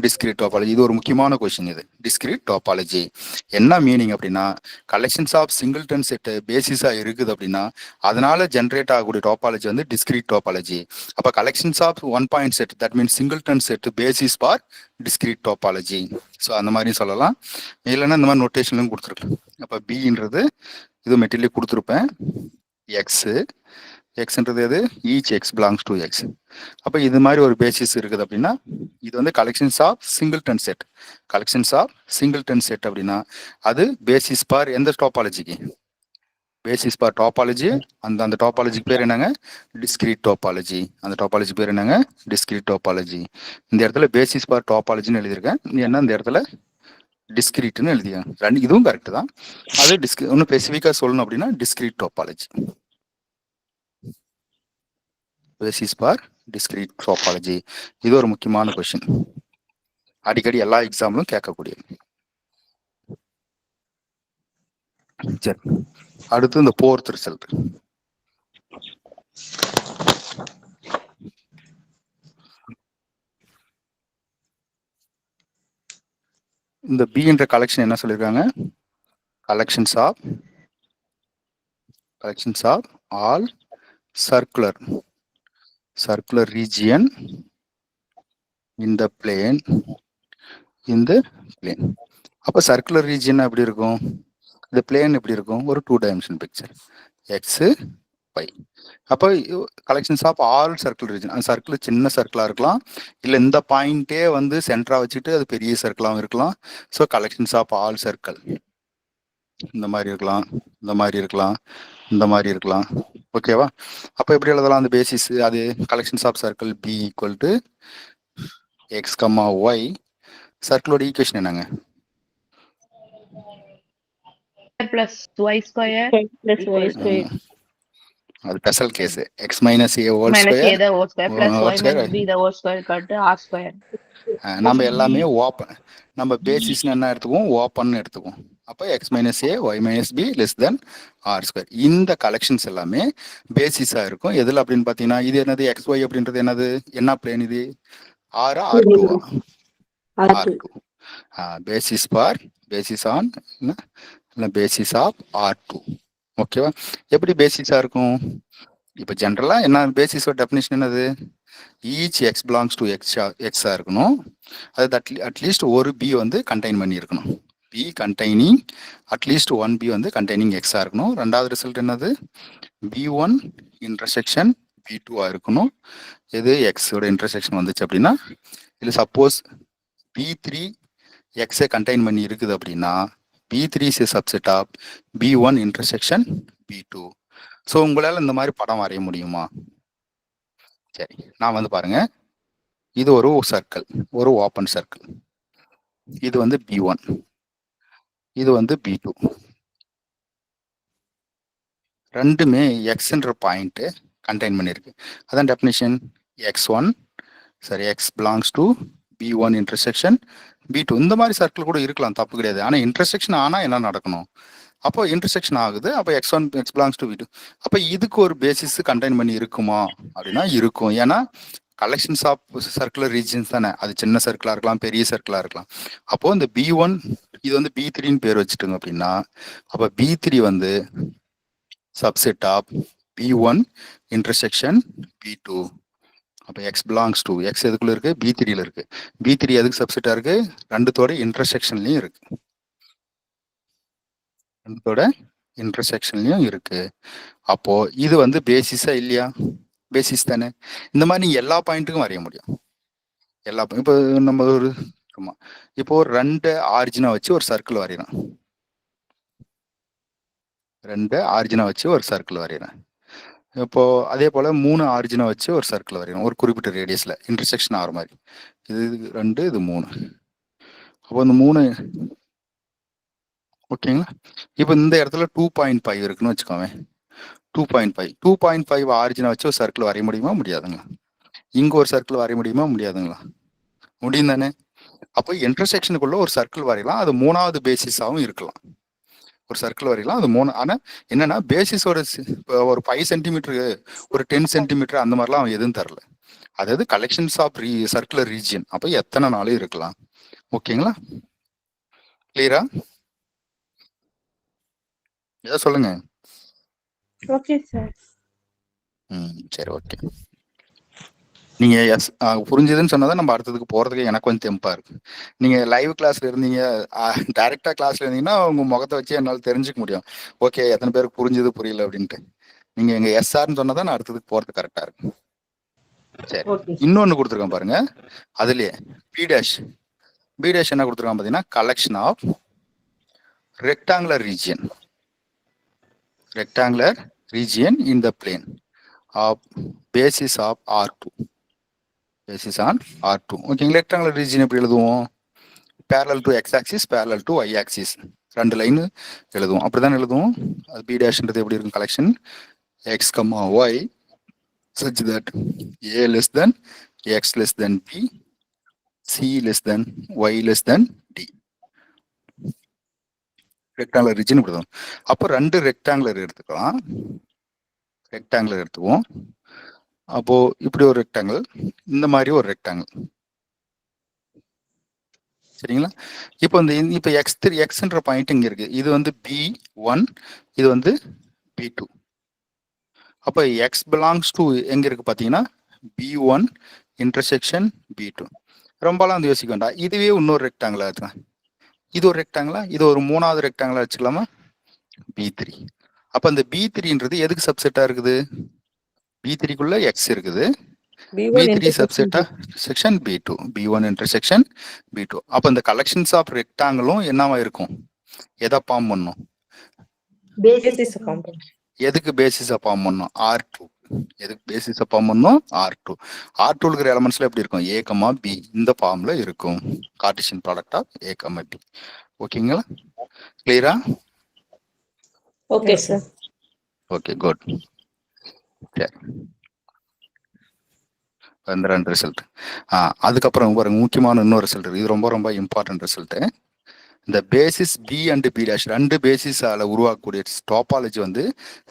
Discrete topology. இது ஒரு முக்கியமான கொஸ்டின். இது டிஸ்கிரீட் டாபாலஜி என்ன மீனிங் அப்படின்னா, கலெக்ஷன்ஸ் ஆஃப் சிங்கிள்டன் செட் பேசிஸா இருக்குது அப்படின்னா அதனால ஜென்ரேட் ஆகக்கூடிய டாபாலஜி வந்து டிஸ்கிரீட் டாபாலஜி. அப்ப collections of 1 point set that means singleton set basis for discrete topology. So அந்த மாதிரி சொல்லலாம். இல்லைன்னா இந்த மாதிரி நோட்டேஷன்லும் கொடுத்துருக்கலாம். அப்ப பின்றது இது மெட்டீரியல் கொடுத்துருப்பேன். எக்ஸு எக்ஸ்ன்றது எது? Each X belongs to X. அப்போ இது மாதிரி ஒரு பேசிஸ் இருக்குது அப்படின்னா இது வந்து collections of singleton set. Collections of singleton set அப்படின்னா அது பேசிஸ் பார் எந்த டாபாலஜிக்கு? பேசிஸ் பார் டாபாலஜி. அந்த டாபாலஜிக்கு பேர் என்னங்க? Discrete topology. அந்த டாபாலஜி பேர் என்னங்க? Discrete topology. இந்த இடத்துல பேசிஸ் பார் டாபாலஜின்னு எழுதியிருக்கேன். என்ன இந்த இடத்துல டிஸ்கிரீட்னு எழுதியிருக்கேன். இதுவும் கரெக்ட் தான். அது இன்னும் ஸ்பெசிஃபிக்காக சொல்லணும் அப்படின்னா discrete topology. Basis for discrete topology. இது ஒரு முக்கியமான கொஸ்டின். அடிக்கடி எல்லா எக்ஸாம்லும் கேட்கக்கூடியது. சரி, அடுத்து இந்த 4th ரிசல்ட். இந்த பி என்ற கலெக்ஷன் என்ன சொல்லியிருக்காங்க? Collections of all circular region in the plane. அப்ப சர்க்குலர் ரீஜியன் எப்படி இருக்கும்? இந்த பிளேன் எப்படி இருக்கும்? ஒரு 2 டைமென்ஷன் பிக்சர் எக்ஸ் ஒய். அப்போ collections of all circle region. அந்த சர்க்கிள் சின்ன சர்க்கிளா இருக்கலாம், இல்லை இந்த பாயிண்டே வந்து சென்டரா வச்சுட்டு அது பெரிய சர்க்கிளாகவும் இருக்கலாம். So collections of all circle இந்த மாதிரி இருக்கலாம், இந்த மாதிரி இருக்கலாம், இந்த மாதிரி இருக்கலாம். ஓகேவா? அப்போ எப்படி எழுதலாம் அந்த பேசிஸ்? அது collections of circle B equal to x comma y. சர்க்கிளோட ஈக்குவேஷன் என்னங்க? plus y square plus y square அது special case. x minus a whole minus square a the whole square plus whole y square. minus b the whole square equal to r square. நம்ம எல்லாமே ஓப்பன். நம்ம பேசிஸ் என்ன எடுத்துக்குவோம்? ஓப்பன் எடுத்துக்குவோம். அப்போ x minus a y minus b less than r square. இந்த கலெக்ஷன்ஸ் எல்லாமே பேசிஸா இருக்கும். எதுல அப்படின்னு பாத்தீங்கன்னா இது என்னது? xy அப்படின்றது என்னது? என்ன பிளேன் இது? r r2 r2 basis for basis on basis of R2. ஓகேவா? எப்படி பேசிஸா இருக்கும்? இப்போ ஜென்ரலா என்ன பேசிஸோட டெஃபினிஷன் என்னது? ஈச் எக்ஸ் பிலாங்ஸ் டு எக்ஸா இருக்கணும். அது அட்லீஸ்ட் ஒரு பி வந்து கண்டெயின் பண்ணி இருக்கணும். பி கண்டெய்னிங் அட்லீஸ்ட் 1 பி வந்து கண்டெய்னிங் எக்ஸா இருக்கணும். ரெண்டாவது ரிசல்ட் என்னது? B1 இன்டர்செக்ஷன் B2 இருக்கணும். எது எக்ஸோட இன்டர்செக்ஷன் வந்துச்சு அப்படின்னா, இல்லை சப்போஸ் B3 எக்ஸை கண்டெயின் பண்ணி இருக்குது அப்படின்னா B3 is a subset of B1 intersection B2. So உங்களால் இந்த மாதிரி படம் வரைய முடியுமா? சரி, நான் வந்து பாருங்க, இது ஒரு சர்க்கிள், ஒரு ஓப்பன் சர்க்கிள். இது வந்து B1, இது வந்து B2. ரெண்டுமே எக்ஸ்ன்ற பாயிண்ட் கண்டெயின் பண்ணியிருக்கு. அதான் டெஃபினிஷன். x1 சரி X belongs to B1 intersection B2. இந்த மாதிரி சர்க்கிள் கூட இருக்கலாம், தப்பு கிடையாது. ஆனால் இன்டர்செக்ஷன் ஆனால் என்ன நடக்கணும்? அப்போ இன்டர்செக்ஷன் ஆகுது. அப்போ x1 x belongs to B2. அப்போ இதுக்கு ஒரு பேசிஸ் கண்டெயின் பண்ணி இருக்குமா அப்படின்னா இருக்கும். ஏன்னா கலெக்ஷன்ஸ் ஆஃப் சர்க்குலர் ரீஜன்ஸ் தானே. அது சின்ன சர்க்கிளாக இருக்கலாம், பெரிய சர்க்கிளாக இருக்கலாம். அப்போ இந்த B1 இது வந்து B3ன்னு பேர் வச்சுட்டுங்க அப்படின்னா, அப்ப B3 வந்து subset of B1 intersection B2. அப்ப எக்ஸ் பிலாங்ஸ் டு எக்ஸ் எதுக்குள்ள இருக்கு, B3ல இருக்கு. B3 எதுக்கு சப்செட்டா இருக்கு, ரெண்டுத்தோட இன்டர்செக்ஷன்லயும் இருக்கு. ரெண்டுத்தோட இன்டர்செக்ஷன்லயும் இருக்கு. அப்போ இது வந்து பேசிஸா இல்லையா, பேசிஸ் தானே. இந்த மாதிரி நீங்க எல்லா பாயிண்ட்டுக்கும் வரைய முடியும். இப்போ நம்ம ஒரு இப்போ 2 ஆரிஜினா வச்சு ஒரு சர்க்கிள் வரையலாம். 2 ஆரிஜினா வச்சு ஒரு சர்க்கிள் வரையறேன். இப்போ அதே போல 3 ஆரிஜினை வச்சு ஒரு சர்க்கிள் வரையணும் ஒரு குறிப்பிட்ட ரேடியஸ்ல இன்டர்செக்ஷன் ஆகிற மாதிரி. இது 2 இது 3. அப்போ இந்த 3 ஓகேங்களா. இப்போ இந்த இடத்துல 2.5 இருக்குன்னு வச்சுக்கோங்க. 2.5 ஆரிஜினை வச்சு ஒரு சர்க்கிள் வரைய முடியுமா முடியாதுங்களா? இங்க ஒரு சர்க்கிள் வரைய முடியுமா முடியாதுங்களா? முடியும் தானே. அப்போ இன்டர்செக்ஷனுக்குள்ள ஒரு சர்க்கிள் வரையலாம். அது 3வது பேசிஸாகவும் இருக்கலாம். ஒரு சர்க்கிள் வரையலாம் அது 3. ஆனா என்னன்னா பேசிஸோட ஒரு 5 சென்டிமீட்டரு ஒரு 10 சென்டிமீட்டர் அந்த மாதிரிலாம் அவன் எதுவும் தரல. அதாவது கலெக்ஷன்ஸ் ஆஃப் சர்க்குலர் ரீஜியன். அப்போ எத்தனை நாளும் இருக்கலாம். ஓகேங்களா, கிளியரா? ஏதோ சொல்லுங்க. Okay sir. சரி, ஓகே. நீங்க புரிஞ்சுதுன்னு சொன்னதான் நம்ம அடுத்ததுக்கு போறதுக்கு எனக்கு கொஞ்சம் தெம்பா இருக்கு. நீங்க லைவ் கிளாஸ்ல இருந்தீங்க, டைரக்டா கிளாஸ்ல இருந்தீங்கன்னா உங்க முகத்தை வச்சு என்னால தெரிஞ்சுக்க முடியும். ஓகே, எத்தனை பேருக்கு புரிஞ்சுது புரியல அப்படின்ட்டு. நீங்க எங்க எஸ்ஆர்ன்னு சொன்னதான் நான் அடுத்ததுக்கு போறது கரெக்டா இருக்கு. சரி, இன்னொன்னு கொடுத்துருக்கேன் பாருங்க. அதுலயே பி டேஷ் என்ன கொடுத்துருக்கான் பாத்தீங்கன்னா, collection of rectangular region in the plane of basis of R2. Basis on R2. ஓகேங்களா. ரெக்டாங்குலர் ரீஜியன் எப்படி எழுதுவோம்? parallel to x axis, parallel to y axis. 2 line எழுதுவோம். அப்படிதான் எழுதுவோம். அது பி டேஷ்ன்றது எப்படி இருக்கும், collection x, y such that a less than x less than b, c less than y less than d. Rectangular region இப்படிதான். அப்போ 2 ரெக்டாங்குலர் எடுத்துக்கலாம். எடுத்துக்குவோம். அப்போ இப்படி ஒரு ரெக்டாங்கிள், இந்த மாதிரி ஒரு ரெக்டாங்கிள். சரிங்களா. இப்போ இப்போ எக்ஸ்ன்ற பாயிண்ட் இங்க இருக்கு. இது வந்து B1, இது வந்து B2. அப்போ எக்ஸ் பிலாங்ஸ் டு எங்க இருக்கு பாத்தீங்கன்னா, B1 இன்டர்செக்ஷன் B2. ரொம்பலாம் வந்து யோசிக்க வேண்டாம். இதுவே இன்னொரு ரெக்டாங்கிளா இருக்கலாம். இது ஒரு ரெக்டாங்கிளா, இது ஒரு 3வது ரெக்டாங்கிளா வச்சுக்கலாமா, B3. அப்ப அந்த B3ன்றது எதுக்கு சப்செட்டா இருக்குது? B3க்குள்ள எக்ஸ் இருக்குது. B3 சப்செட்டா section B2, B1 intersection B2. அப்ப இந்த கலெக்ஷன்ஸ் ஆஃப் ரெக்டாங்கிளும் என்னவா இருக்கும், எதை ஃபார்ம் பண்ணும்? எதுக்கு பேசிஸா ஃபார்ம் பண்ணும்? R2. எதுக்கு பேசிஸா ஃபார்ம் பண்ணும்? R2. R2 இருக்கிற எலிமெண்ட்ஸ்ல எப்படி இருக்கும்? A, B இந்த ஃபார்ம்ல இருக்கும். Cartesian product of A, B. ஓகேங்களா, கிளியரா? Okay sir. Okay, good. சரி, அந்த 2 ரிசல்ட். அதுக்கப்புறம் ஒரு முக்கியமான இன்னொரு ரிசல்ட். இது ரொம்ப ரொம்ப இம்பார்ட்டன்ட் ரிசல்ட். இந்த basis B and B dash 2 பேசிஸால உருவாக்கக்கூடிய டோபாலஜி வந்து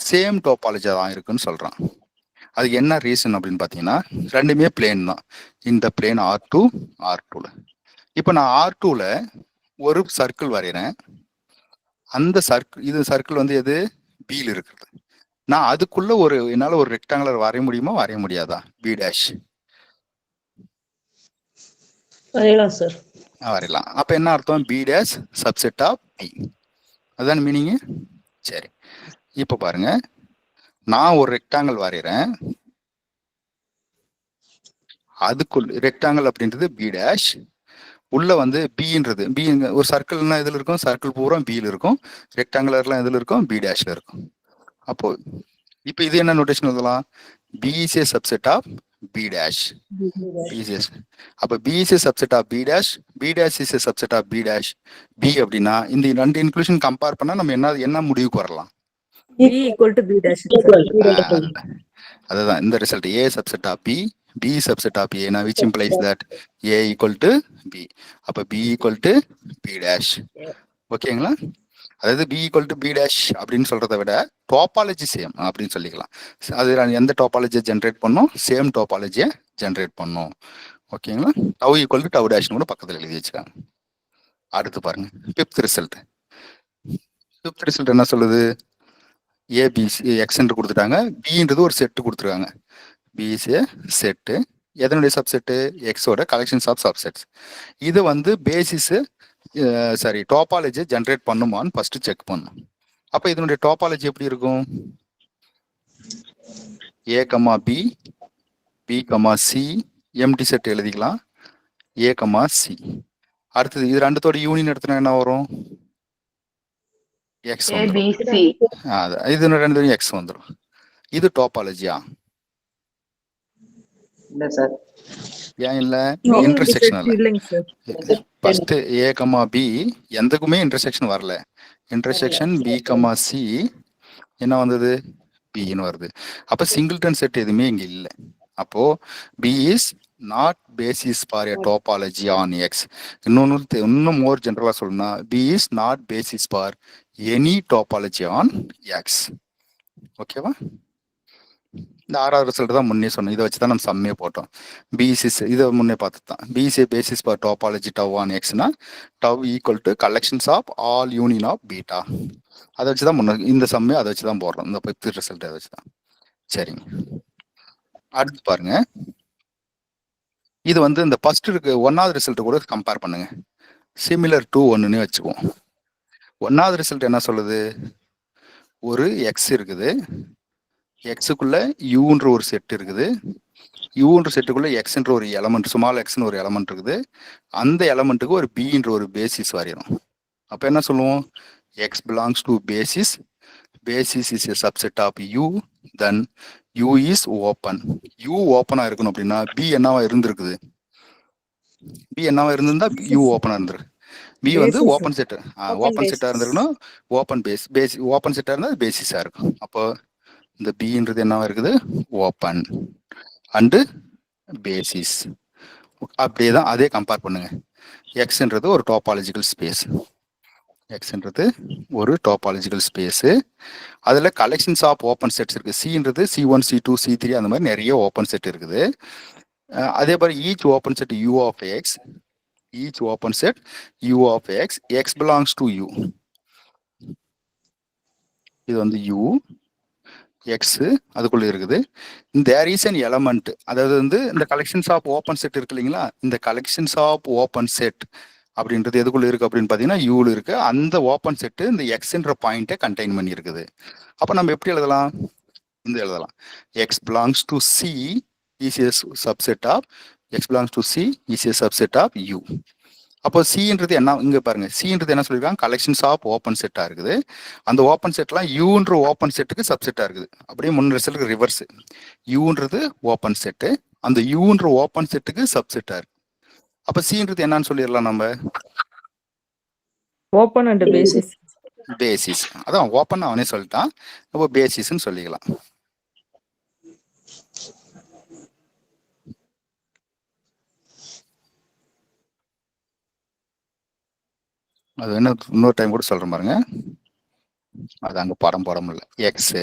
சேம் டோபாலஜி தான் இருக்குன்னு சொல்றான். அதுக்கு என்ன ரீசன் அப்படின்னு பாத்தீங்கன்னா, ரெண்டுமே பிளேன் தான். இந்த பிளேன் R2ல. இப்போ நான் R2ல ஒரு சர்க்கிள் வரைகிறேன். அந்த சர்க்கிள் வந்து எது, பியில் இருக்கிறது. நான் அதுக்குள்ள என்னால ஒரு ரெக்டாங்குலர் வரைய முடியுமா வரைய முடியாதா? பி டேஷ் வரையலாம் சார். வரையலாம். அப்ப என்ன அர்த்தம்? B dash subset of B, அதுதான் மீனிங். சரி, இப்ப பாருங்க, நான் ஒரு ரெக்டாங்கிள் வரைகிறேன். அதுக்குள்ள ரெக்டாங்கிள் அப்படின்றது பி டேஷ். உள்ள வந்து பின்றது பி, ஒரு சர்க்கிள்னா இதுல இருக்கும், சர்க்கிள் பூரா பியில் இருக்கும். ரெக்டாங்குலர்லாம் இதுல இருக்கும், பி டேஷ்ல இருக்கும். அப்போ இப்ப இது என்ன நோட்டேஷன் எழுதலாம்? B is a subset of B dash. அப்ப B is a subset of B dash, B dash is a subset of B dash. B அப்படின்னா இந்த 2 இன்க்ளூஷன் கம்பேர் பண்ணா நம்ம என்ன முடிவுக்கு வரலாம்? B equal to B dash. அதுதான் இந்த result. A subset of B, B subset of A, which implies that A equal to B. அப்ப B equal to B dash. ஓகேங்களா? அதாவது B equal to B dash அப்படின்னு சொல்றதை விட டோபாலஜி சேம் அப்படின்னு சொல்லிக்கலாம். அது எந்த டோபாலஜியை ஜென்ரேட் பண்ணும்? சேம் டோபாலஜியை ஜென்ரேட் பண்ணும். ஓகேங்களா? டவு ஈக்குவல் டு டவு டேஷ்னு கூட பக்கத்தில் எழுதி வச்சுக்காங்க. அடுத்து பாருங்க ஃபிஃப்த் ரிசல்ட். ஃபிஃப்த் ரிசல்ட் என்ன சொல்லுது? ஏபிசி எக்ஸ் என்று கொடுத்துட்டாங்க, பின்றது ஒரு செட்டு கொடுத்துருக்காங்க. B is a set. எதனுடைய சப்செட்டு? எக்ஸோட கலெக்ஷன்ஸ் ஆஃப் சப்செட்ஸ். இது வந்து பேசிஸ் சாரி டோபாலஜி ஜென்ரேட் பண்ணுமான்னு ஃபர்ஸ்ட் செக் பண்ணும். அப்போ இதனுடைய டோபாலஜி எப்படி இருக்கும்? A comma B, B comma c, empty set எழுதிக்கலாம், ஏ கமா சி. அடுத்தது இது ரெண்டுத்தோட யூனியன் எடுத்தனா என்ன வரும்? எக்ஸ் வந்துடும். ABC. இது ரெண்டு எக்ஸ் வந்துடும். இது டோபாலஜியா? இல்ல சார். ஏன் இல்ல? No, இன்டர்செக்ஷன் இல்ல. இல்லைங்க சார். ஃபர்ஸ்ட் ஏ கமா பி எந்தக்குமே இன்டர்செக்ஷன் வரல. இன்டர்செக்ஷன் பி கமா சி என்ன வந்தது? பின்னு வருது. அப்ப சிங்கிள்டன் செட் எதுவுமே இங்க இல்லை. அப்போ B is not basis for a topology on X. இன்னும் மோர் ஜென்ரலா சொல்லணும்னா B is not basis for any topology on X. ஓகேவா? இந்த ஆறாவது ரிசல்ட் தான் முன்னே சொன்னோம். இதை வச்சு தான் நம்ம சம்மே போட்டோம். பிசிஸ் இதை முன்னே பார்த்து தான் பிசி basis for topology tau on எக்ஸ்னா tau equal to collections of all union of beta. அதை வச்சு தான் முன்ன இந்த சம்மே அதை வச்சு தான் போடுறோம். இந்த 5th ரிசல்ட் அதை வச்சு தான். சரிங்க, அடுத்து பாருங்க. இது வந்து இந்த ஃபர்ஸ்ட் இருக்கு 1வது ரிசல்ட் கூட கம்பேர் பண்ணுங்க. சிமிலர் டு 1ன்னு வச்சுக்குவோம். 1வது ரிசல்ட் என்ன சொல்லுது? ஒரு எக்ஸ் இருக்குது, எக்ஸுக்குள்ள யூன்ற ஒரு செட் இருக்குது, யூன்ற செட்டுக்குள்ள எக்ஸ்ன்ற ஒரு எலமெண்ட், ஸ்மால் எக்ஸ்னு ஒரு எலமெண்ட் இருக்குது. அந்த எலமெண்ட்டுக்கு ஒரு பின்ற ஒரு பேசிஸ் வரையணும். அப்ப என்ன சொல்லுவோம்? X belongs to basis, basis is a subset of U, then U is open. U ஓப்பனா இருக்கணும் அப்படின்னா பி என்னவா இருந்திருக்குது? பி என்னவா இருந்திருந்தா யூ ஓப்பனா இருந்திருக்கு. பி வந்து ஓப்பன் செட், ஓப்பன் செட்டா இருந்திருக்கணும். ஓப்பன் பேஸ் ஓப்பன் செட்டா இருந்தா பேசிஸா இருக்கும். அப்போ இந்த பின்றது என்னவா இருக்குது? Open and basis. அப்படியே தான் அதே கம்பேர் பண்ணுங்க. எக்ஸ்ன்றது ஒரு டோபாலஜிக்கல் ஸ்பேஸ், எக்ஸ்ன்றது ஒரு டோபாலஜிக்கல் ஸ்பேஸ். அதுல கலெக்ஷன்ஸ் ஆஃப் ஓப்பன் செட்ஸ் இருக்கு. சின்றது C1 C2 C3 அந்த மாதிரி நிறைய ஓப்பன் செட் இருக்குது. அதே மாதிரி each open set U of X, each open set U of X, X belongs to U. இது வந்து யூ எக்ஸ் அதுக்குள்ள இருக்குது. தேர் இஸ் அன் எலமெண்ட், அதாவது வந்து இந்த கலெக்ஷன்ஸ் ஆஃப் ஓப்பன் செட் இருக்கு இல்லைங்களா? இந்த கலெக்ஷன்ஸ் ஆஃப் ஓப்பன் செட் அப்படின்றது எதுக்குள்ள இருக்கு அப்படின்னு பாத்தீங்கன்னா யூல இருக்கு. அந்த ஓப்பன் செட்டு இந்த எக்ஸ்ன்ற பாயிண்ட்டை கண்டெயின் பண்ணி இருக்குது. அப்ப நம்ம எப்படி எழுதலாம்? இந்த எழுதலாம், X belongs to C is a subset of, X belongs to C is a subset of U. அப்போ சின்றது என்ன? இங்க பாருங்க, சின்றது என்ன சொல்லியிருக்காங்க? கலெக்ஷன்ஸ் ஆஃப் ஓப்பன் செட்டா இருக்குது. அந்த ஓப்பன் செட்லாம் யூன்ற ஓப்பன் செட்டுக்கு சப்செட்டா இருக்குது. அப்படியே முன் ரிசல்ட் ரிவர்ஸ். யூன்றது ஓப்பன் செட்டு, அந்த யூன்ற ஓப்பன் செட்டுக்கு சப்செட்டா இருக்கு. அப்ப சின்றது என்னன்னு சொல்லிடலாம் நம்ம? Open and basis. பேசிஸ். அதான் ஓப்பன் அவனே சொல்லிட்டான், அப்போ பேசிஸ்ன்னு சொல்லிக்கலாம். அது என்ன இன்னொரு டைம் கூட சொல்றேன் பாருங்க. அது அங்க படம் போட முடியல. எக்ஸ்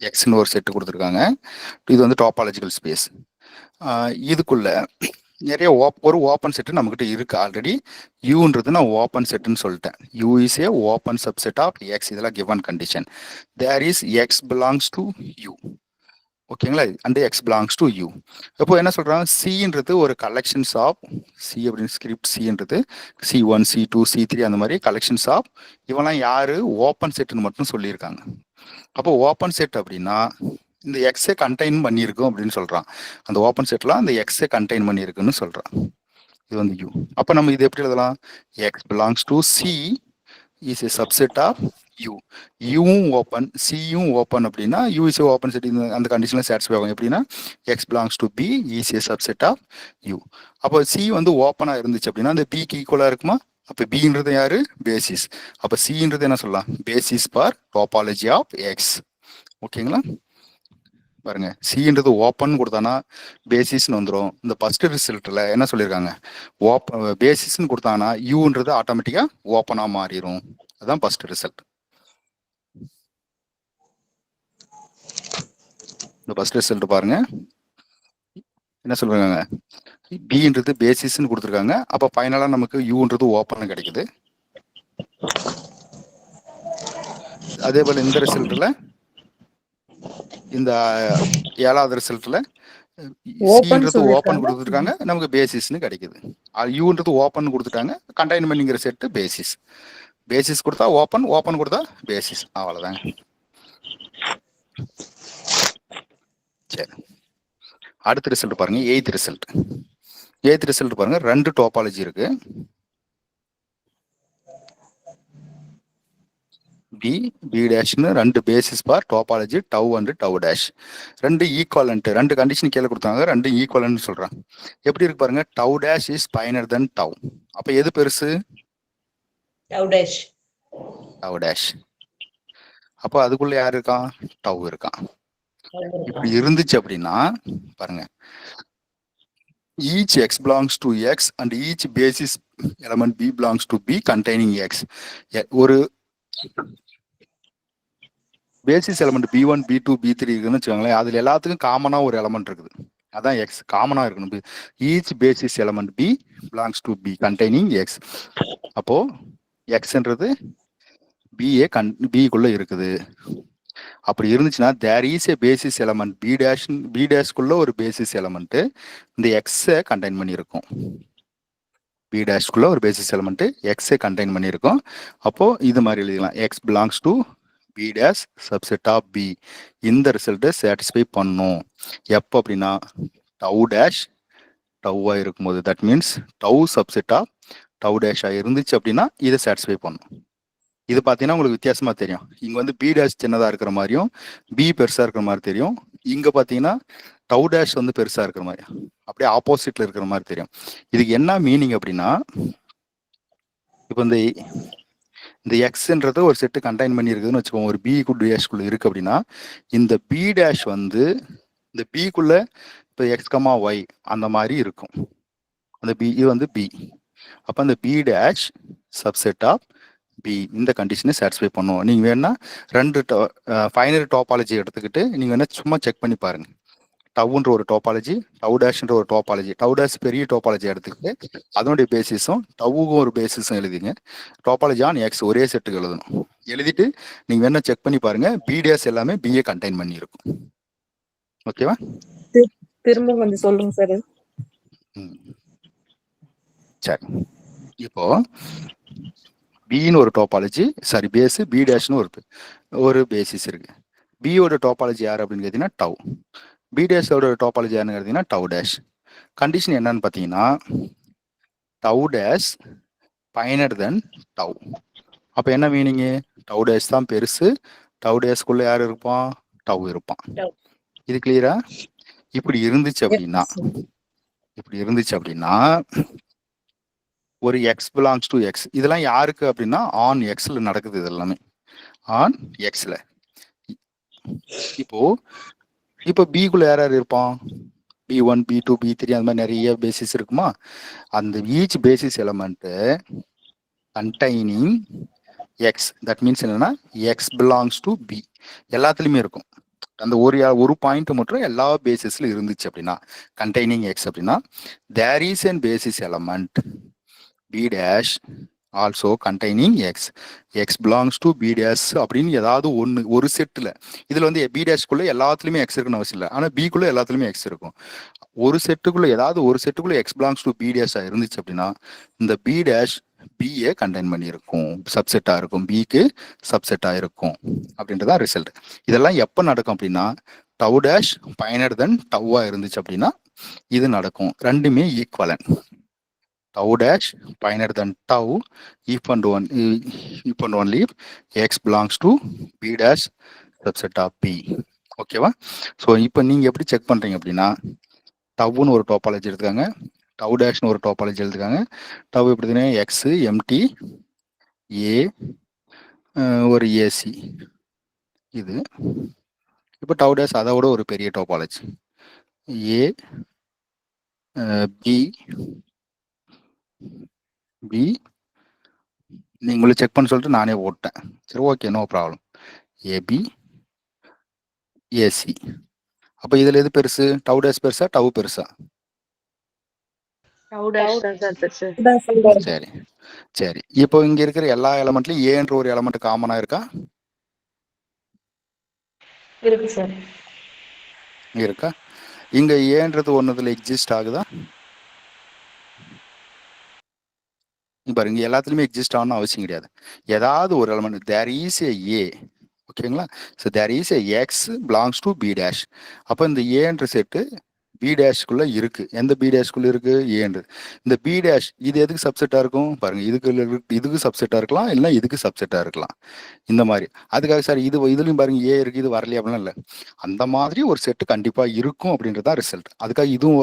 எக்ஸ்ன்னு ஒரு செட்டு கொடுத்துருக்காங்க. இது வந்து டோபாலஜிக்கல் ஸ்பேஸ். இதுக்குள்ள நிறைய ஒரு ஓப்பன் செட்டு நம்மகிட்ட இருக்கு ஆல்ரெடி. யூன்றது நான் ஓப்பன் செட்டுன்னு சொல்லிட்டேன். U is a open subset of X. இதெல்லாம் given condition. There is X belongs to U. ஓகேங்களா? And x belongs to U. இப்போ என்ன சொல்றாங்க? சின்றது ஒரு கலெக்ஷன்ஸ் ஆஃப், சி அப்படின்னு ஸ்கிரிப்ட் சின்றது C1 C2 C3 அந்த மாதிரி கலெக்ஷன்ஸ் ஆஃப், இவெல்லாம் யாரு? ஓப்பன் செட்டுன்னு மட்டும் சொல்லியிருக்காங்க. அப்போ ஓப்பன் செட் அப்படின்னா இந்த எக்ஸை கண்டெயின் பண்ணியிருக்கும் அப்படின்னு சொல்றான். அந்த ஓப்பன் செட்லாம் அந்த எக்ஸை கண்டெயின் பண்ணியிருக்குன்னு சொல்றான். இது வந்து யூ. அப்போ நம்ம இது எப்படி எழுதலாம்? X belongs to C is a subset of U. யூவும் ஓப்பன், சியும் ஓப்பன் அப்படின்னா U is a open set. அந்த கண்டிஷன்ல சாட்டிஸ்ஃபை ஆகும். எப்படின்னா x belongs to B is a subset of U. அப்போ சி வந்து ஓப்பனா இருந்துச்சு அப்படின்னா அந்த பிக்கு ஈக்குவலா இருக்குமா? அப்போ பின்றது யாரு? பேசிஸ். அப்போ சின்றது என்ன சொல்லலாம்? Basis for topology of X. ஓகேங்களா? பாருங்க, சின்றது ஓப்பன் கொடுத்தானா பேசிஸ்ன்னு வந்துடும். இந்த ஃபர்ஸ்ட் ரிசல்ட்ல என்ன சொல்லியிருக்காங்க? பேசிஸ்ன்னு கொடுத்தானா யூன்றது ஆட்டோமேட்டிக்கா ஓப்பனா மாறிடும். அதுதான் ஃபர்ஸ்ட் ரிசல்ட். இந்த ஃபர்ஸ்ட் ரிசல்ட் பாருங்க என்ன சொல்றாங்க? பின்றது பேசிஸ்ன்னு கொடுத்துருக்காங்க. அப்போ ஃபைனலாக நமக்கு யூன்றது ஓப்பன் கிடைக்குது. அதே போல் இந்த ரிசல்ட்டில் இந்த 7வது ரிசல்ட்டில் சின்றது ஓப்பன் கொடுத்துருக்காங்க, நமக்கு பேசிஸ்ன்னு கிடைக்குது. யூன்றது ஓப்பன் கொடுத்துட்டாங்க, கண்டெய்ன்மெண்ட்ங்கிற செட்டு பேசிஸ். பேசிஸ் கொடுத்தா ஓப்பன், ஓப்பன் கொடுத்தா பேசிஸ். அவ்வளோதாங்க. சரி, அடுத்த ரிசல்ட் பாருங்க. 8th result. 8th ரிசல்ட் பாருங்க, 2 டோபாலஜி இருக்கு. பி பி டேஷ்னு 2 basis for topology tau and tau dash. 2 equivalent, 2 condition கீழே கொடுத்தாங்க, 2 ஈக்குவலன்ட் சொல்றாங்க. எப்படி இருக்கு பாருங்க, tau dash is finer than tau. அப்ப எது பெருசு? Tau dash. Tau dash. அப்ப அதுக்குள்ள யார் இருக்கான்? டவ் இருக்கான். இப்படி இருந்துச்சு அப்படின்னா பாருங்க, each x belongs to x and each basis element b belongs to b containing x. ஒரு basis element b1 b2 b3 இருக்குன்னு வச்சுக்கோங்களேன், அதுல எல்லாத்துக்கும் காமனா ஒரு எலமெண்ட் இருக்குது, அதான் x காமனா இருக்கணும். Each basis element b belongs to b containing x. அப்போ xன்றது b-க்குள்ள இருக்குது. அப்படி இருந்துச்சுன்னா there is a basis element B டேஷ்க்குள்ள ஒரு பேசிஸ் எலமெண்ட் இந்த எக்ஸை கண்டெயின் பண்ணியிருக்கும். பி டேஷ்க்குள்ள ஒரு பேசிஸ் எலமெண்ட் எக்ஸை கண்டெயின் பண்ணியிருக்கும். அப்போ இது மாதிரி எழுதிக்கலாம், X belongs to B dash subset of B. இந்த ரிசல்ட்டை சாட்டிஸ்ஃபை பண்ணும். எப்போ அப்படின்னா டவ் டேஷ் டவ்வா இருக்கும்போது, that means tau subset of tau டேஷா இருந்துச்சு அப்படின்னா இதை சாட்டிஸ்ஃபை பண்ணும். இது பார்த்தீங்கன்னா உங்களுக்கு வித்தியாசமா தெரியும். இங்க வந்து பி டேஷ் சின்னதா இருக்கிற மாதிரியும் பி பெருசா இருக்கிற மாதிரி தெரியும். இங்க பாத்தீங்கன்னா டவ் டேஷ் வந்து பெருசா இருக்கிற மாதிரி, அப்படியே ஆப்போசிட்ல இருக்கிற மாதிரி தெரியும். இதுக்கு என்ன மீனிங் அப்படின்னா, இப்போ இந்த எக்ஸ்ன்றது ஒரு செட்டு கண்டெயின் பண்ணி இருக்குதுன்னு வச்சுக்கோங்க, ஒரு பி டேஷ்குள்ள இருக்கு அப்படின்னா, இந்த பி டேஷ் வந்து இந்த பிக்குள்ள இப்போ எக்ஸ் கமா ஒய் அந்த மாதிரி இருக்கும். அந்த பி இது வந்து பி. அப்போ அந்த B dash subset of B இந்த கண்டிஷனை சாட்டிஸ்ஃபை பண்ணுவோம். நீங்க வேணா 2 ஃபைனரி டோபாலஜி எடுத்துக்கிட்டு நீங்க வேணா சும்மா செக் பண்ணி பாருங்க. டவ்ன்ற ஒரு டோபாலஜி, டவ் டேஷ்ன்ற ஒரு டோபாலஜி. டவ் டேஷ் பெரிய டோபாலஜி எடுத்துக்கிட்டு அதனுடைய பேசிஸும் டவ்வுக்கும் ஒரு பேசிஸும் எழுதிங்க. டோபாலஜி ஆன் எக்ஸ் ஒரே செட்டுக்கு எழுதணும். எழுதிட்டு நீங்க வேணா செக் பண்ணி பாருங்க, பி டேஷ் எல்லாமே பிஏ கண்டெயின் பண்ணி இருக்கும். ஓகேவா? திரும்ப கொஞ்சம் சொல்லுங்க சார். சரி, இப்போ பின்னு ஒரு டோபாலஜி, சாரி பேஸ், பி டேஷ்னு ஒரு பேசிஸ் இருக்கு. பியோட டோபாலஜி யார் அப்படின்னு கேட்டீங்கன்னா டவ். பி டேஷோட டோபாலஜி யாருன்னு கேட்டீங்கன்னா டவ் டேஷ். கண்டிஷன் என்னன்னு பார்த்தீங்கன்னா tau dash finer than tau. அப்போ என்ன மீனிங்கு? டவ் டேஷ் தான் பெருசு, டவ் டேஷ்குள்ள யார் இருப்பான்? டவ் இருப்பான். இது கிளியரா? இப்படி இருந்துச்சு அப்படின்னா ஒரு எக்ஸ் பிலாங்ஸ் டு எக்ஸ், இதெல்லாம் யாருக்கு அப்படின்னா ஆன் எக்ஸ்ல நடக்குது. இது எல்லாமே ஆன் எக்ஸ்ல. இப்போ பிக்குள்ள யார் யார் இருப்பான்? b1 b2 b3 அந்த மாதிரி நிறைய பேசிஸ் இருக்குமா? அந்த each basis element containing X, that means என்னன்னா எக்ஸ் பிலாங்ஸ் டு பி எல்லாத்துலயுமே இருக்கும். அந்த ஒரு பாயிண்ட் மட்டும் எல்லா பேசிஸ்ல இருந்துச்சு அப்படின்னா கண்டெய்னிங் எக்ஸ் அப்படின்னா there is an basis element B dash also containing X, X belongs to B dash அப்படின்னு ஏதாவது ஒரு செட்டில். இதில் வந்து பி டேஷ்குள்ள எல்லாத்துலேயுமே எக்ஸ் இருக்குன்னு அவசியம் இல்லை, ஆனால் பிக்குள்ள எல்லாத்துலேயுமே எக்ஸ் இருக்கும். ஒரு செட்டுக்குள்ள எக்ஸ் பிலாங்ஸ் டு பி டேஷாக இருந்துச்சு அப்படின்னா இந்த பி டேஷ் பிஏ கண்டெயின் பண்ணியிருக்கும், சப்செட்டாக இருக்கும், பிக்கு சப்செட்டாக இருக்கும் அப்படின்றதான் ரிசல்ட். இதெல்லாம் எப்போ நடக்கும் அப்படின்னா டவ் டேஷ் ஃபைனர் தென் டவ்வா இருந்துச்சு அப்படின்னா இது நடக்கும். ரெண்டுமே ஈக்குவலன். tau dash finer than tau if and only if x belongs to b dash subset of b. ஓகேவா? ஸோ இப்போ நீங்கள் எப்படி செக் பண்ணுறீங்க அப்படின்னா டவ்னு ஒரு டோபாலஜி எடுத்துக்காங்க, டவ் டேஷ்னு ஒரு டோபாலஜி எடுத்துக்காங்க. டவ் எப்படி இருக்குன்னா எக்ஸு எம்டி ஏ ஒரு ஏசி இது. இப்போ டவ் டேஷ் அதை விட ஒரு பெரிய டோபாலஜி ஏ பி பி. நீங்களும் செக் பண்ண சொல்லிட்டு நானே ஓட்டேன். சரி, okay, no problem. AB AC. அப்போ இதில் எது பெருசு? டவ் டேஷ் பெருசா டவ் பெருசா? டவு டேஷ் தான் சார் பெருசு. இதான் சார். சரி சரி. இப்போ இங்க இருக்கிற எல்லா எலமெண்ட்லயும் ஏன்ற ஒரு எலமெண்ட் காமனா இருக்கா? இருக்கு சார். இருக்கா? இங்க ஏன்றது ஒன்னுல எக்ஸிஸ்ட் ஆகுதா? இங்க பாருங்க எல்லாத்துலயுமே எக்ஸிஸ்ட் ஆகணும்னு அவசியம் கிடையாது. ஏதாவது ஒரு எலமெண்ட் தேர் இஸ் ஏ, ஓகேங்களா? So there is X belongs to B dash. அப்போ இந்த ஏன்ற செட்டு பி டேஷ்குள்ள இருக்கு. எந்த பி டேஷ்குள்ள இருக்கு? ஏன்றது. இந்த பி டேஷ் இது எதுக்கு சப்செட்டா இருக்கும் பாருங்க. இதுக்கு சப்செட்டா இருக்கலாம், இல்லை இதுக்கு சப்செட்டா இருக்கலாம். இந்த மாதிரி அதுக்காக சார் இதுலயும் பாருங்க ஏ இருக்கு இது வரலையா அப்படிலாம் இல்லை. அந்த மாதிரி ஒரு செட்டு கண்டிப்பா இருக்கும் அப்படின்றதான் ரிசல்ட். அதுக்காக இதுவும்